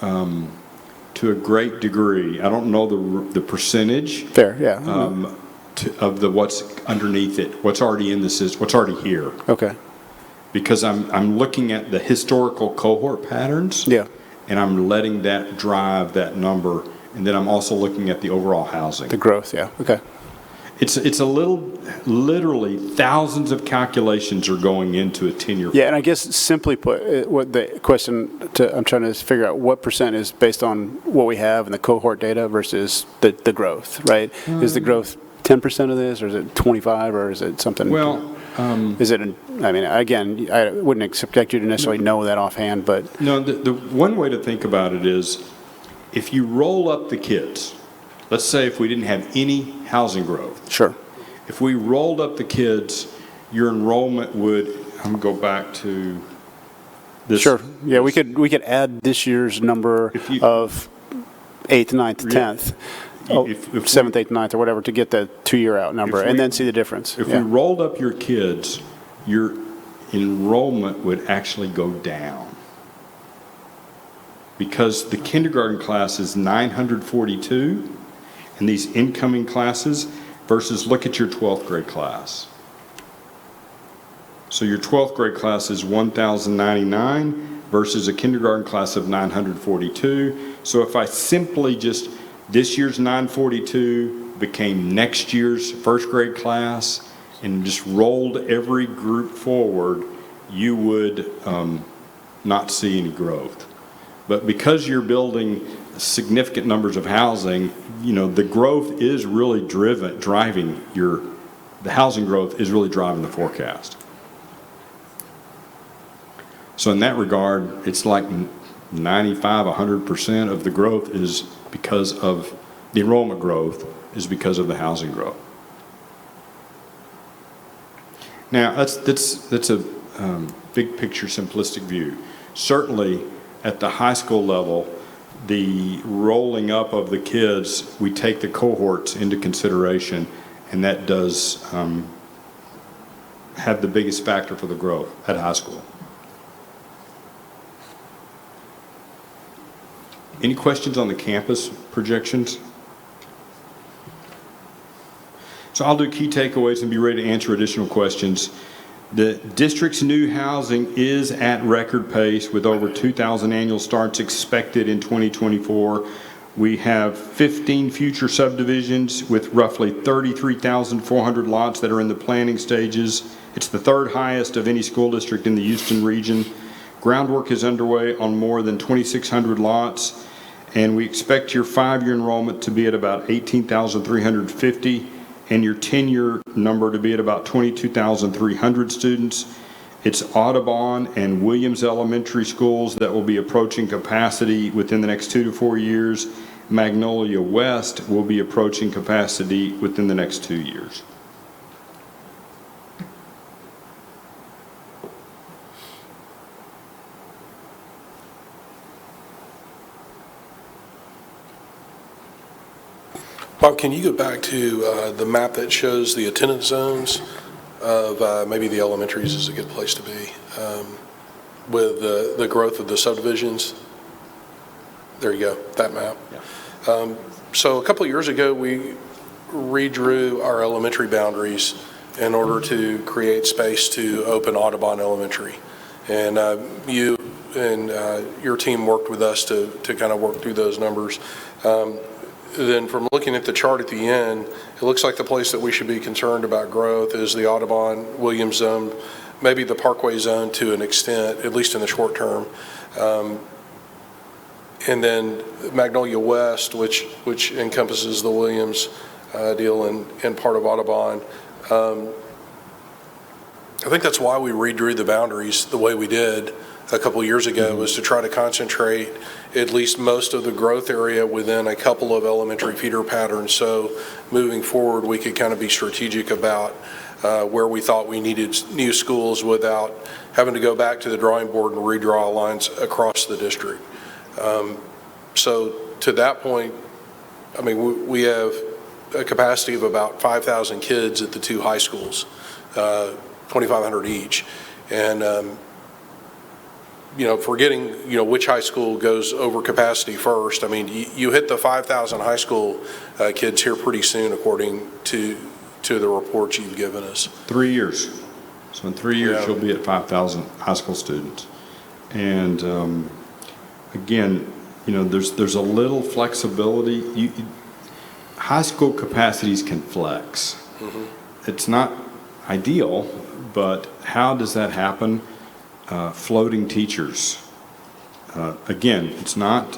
Speaker 12: to a great degree, I don't know the percentage.
Speaker 13: Fair, yeah.
Speaker 12: Of what's underneath it, what's already in this is what's already here.
Speaker 13: Okay.
Speaker 12: Because I'm looking at the historical cohort patterns.
Speaker 13: Yeah.
Speaker 12: And I'm letting that drive that number, and then I'm also looking at the overall housing.
Speaker 13: The growth, yeah. Okay.
Speaker 12: It's literally thousands of calculations are going into a 10-year.
Speaker 13: Yeah, and I guess simply put, what the question I'm trying to figure out, what percent is based on what we have in the cohort data versus the growth, right? Is the growth 10% of this, or is it 25, or is it something?
Speaker 12: Well,
Speaker 13: is it? Again, I wouldn't expect you to necessarily know that offhand, but
Speaker 12: no. The one way to think about it is, if you roll up the kids. Let's say if we didn't have any housing growth.
Speaker 13: Sure.
Speaker 12: If we rolled up the kids, your enrollment would, I'm going to go back to this.
Speaker 13: Sure. Yeah, we could add this year's number of 8th, 9th, 10th, 7th, 8th, 9th, or whatever to get the 2-year out number, and then see the difference.
Speaker 12: If we rolled up your kids, your enrollment would actually go down. because the kindergarten class is 942 and these incoming classes versus look at your 12th grade class. So your 12th grade class is 1,099 versus a kindergarten class of 942. So if I simply just, this year's 942 became next year's first grade class and just rolled every group forward, you would not see any growth. But because you're building significant numbers of housing, you know, the growth is really driving the housing growth is really driving the forecast. So in that regard, it's like 95, 100% of the growth is because of the enrollment growth is because of the housing growth. Now, that's a big picture simplistic view. Certainly at the high school level, the rolling up of the kids, we take the cohorts into consideration, and that does have the biggest factor for the growth at high school. Any questions on the campus projections? So I'll do key takeaways and be ready to answer additional questions. The district's new housing is at record pace with over 2,000 annual starts expected in 2024. We have 15 future subdivisions with roughly 33,400 lots that are in the planning stages. It's the third highest of any school district in the Houston region. Groundwork is underway on more than 2,600 lots, and we expect your 5-year enrollment to be at about 18,350 and your 10-year number to be at about 22,300 students. It's Audubon and Williams Elementary Schools that will be approaching capacity within the next 2 to 4 years. Magnolia West will be approaching capacity within the next 2 years.
Speaker 4: Bob, can you go back to the map that shows the attendance zones of maybe the elementaries is a good place to be with the growth of the subdivisions? There you go, that map. Yeah. So a couple of years ago, we redrew our elementary boundaries in order to create space to open Audubon Elementary. And you and your team worked with us to kind of work through those numbers. Then from looking at the chart at the end, it looks like the place that we should be concerned about growth is the Audubon Williams zone, maybe the Parkway zone to an extent, at least in the short term. And then Magnolia West, which encompasses the Williams deal and part of Audubon. I think that's why we redrew the boundaries the way we did a couple of years ago, was to try to concentrate at least most of the growth area within a couple of elementary feeder patterns. So moving forward, we could kind of be strategic about where we thought we needed new schools without having to go back to the drawing board and redraw lines across the district. So to that point, I mean, we have a capacity of about 5,000 kids at the two high schools, 2,500 each. And you know, forgetting, you know, which high school goes over capacity first. I mean, you hit the 5,000 high school kids here pretty soon, according to the reports you've given us. 3 years. So in 3 years, you'll be at 5,000 high school students. And again, you know, there's a little flexibility. High school capacities can flex. Mm-hmm. It's not ideal, but how does that happen? Floating teachers. Again, it's not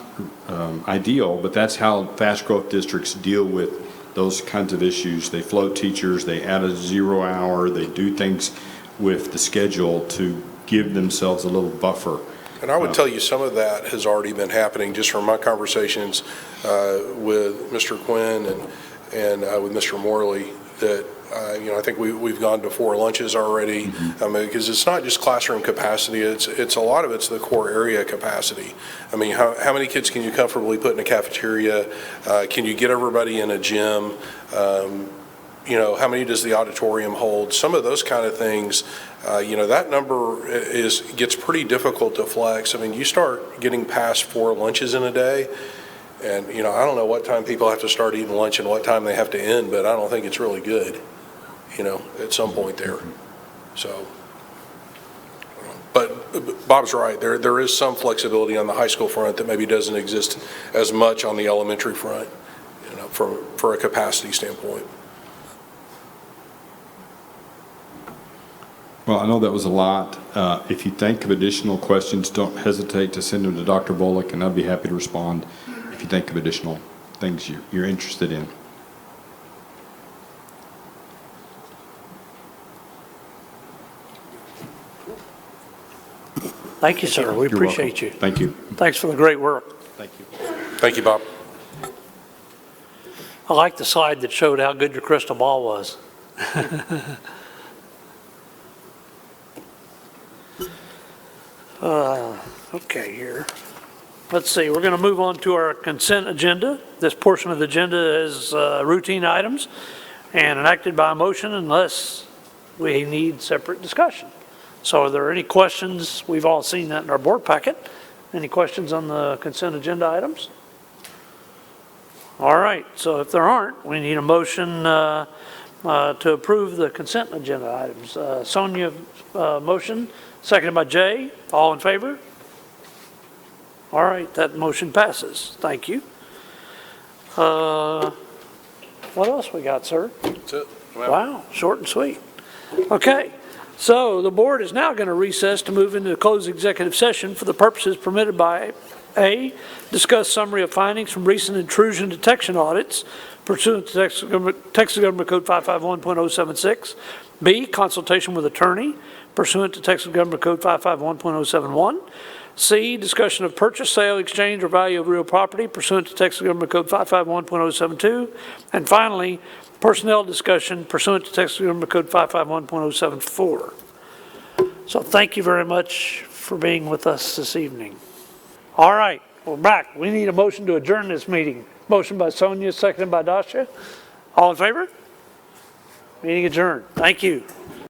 Speaker 4: ideal, but that's how fast growth districts deal with those kinds of issues. They float teachers, they add a 0 hour, they do things with the schedule to give themselves a little buffer. And I would tell you some of that has already been happening just from my conversations with Mr. Quinn and with Mr. Morley, that you know, I think we've gone to 4 lunches already. Mm-hmm. I mean, because it's not just classroom capacity, it's a lot of it's the core area capacity. I mean, how many kids can you comfortably put in a cafeteria? Can you get everybody in a gym? how many does the auditorium hold? Some of those kind of things, that number gets pretty difficult to flex. I mean, you start getting past 4 lunches in a day, and, I don't know what time people have to start eating lunch and what time they have to end, but I don't think it's really good, at some point there. So, but Bob's right. There is some flexibility on the high school front that maybe doesn't exist as much on the elementary front, for a capacity standpoint.
Speaker 12: Well, I know that was a lot. If you think of additional questions, don't hesitate to send them to Dr. Bullock, and I'd be happy to respond if you think of additional things you're interested in.
Speaker 1: Thank you, sir. We
Speaker 12: You're
Speaker 1: appreciate
Speaker 12: welcome.
Speaker 1: you.
Speaker 12: Thank you.
Speaker 1: Thanks for the great work.
Speaker 12: Thank you.
Speaker 4: Thank you, Bob.
Speaker 1: I like the slide that showed how good your crystal ball was. Okay, here. Let's see, we're going to move on to our consent agenda. This portion of the agenda is routine items and enacted by motion unless we need separate discussion. So are there any questions? We've all seen that in our board packet. Any questions on the consent agenda items? All right, so if there aren't, we need a motion to approve the consent agenda items. Sonia, motion, seconded by Jay. All in favor? All right, that motion passes. Thank you. What else we got, sir?
Speaker 4: That's it.
Speaker 1: Wow, short and sweet. Okay, so the board is now going to recess to move into a closed executive session for the purposes permitted by A, discuss summary of findings from recent intrusion detection audits pursuant to Texas Government Code 551.076. B, consultation with attorney pursuant to Texas Government Code 551.071. C, discussion of purchase, sale, exchange, or value of real property pursuant to Texas Government Code 551.072. And finally, personnel discussion pursuant to Texas Government Code 551.074. So thank you very much for being with us this evening. All right, we're back. We need a motion to adjourn this meeting. Motion by Sonia, seconded by Dasha. All in favor? Meeting adjourned. Thank you.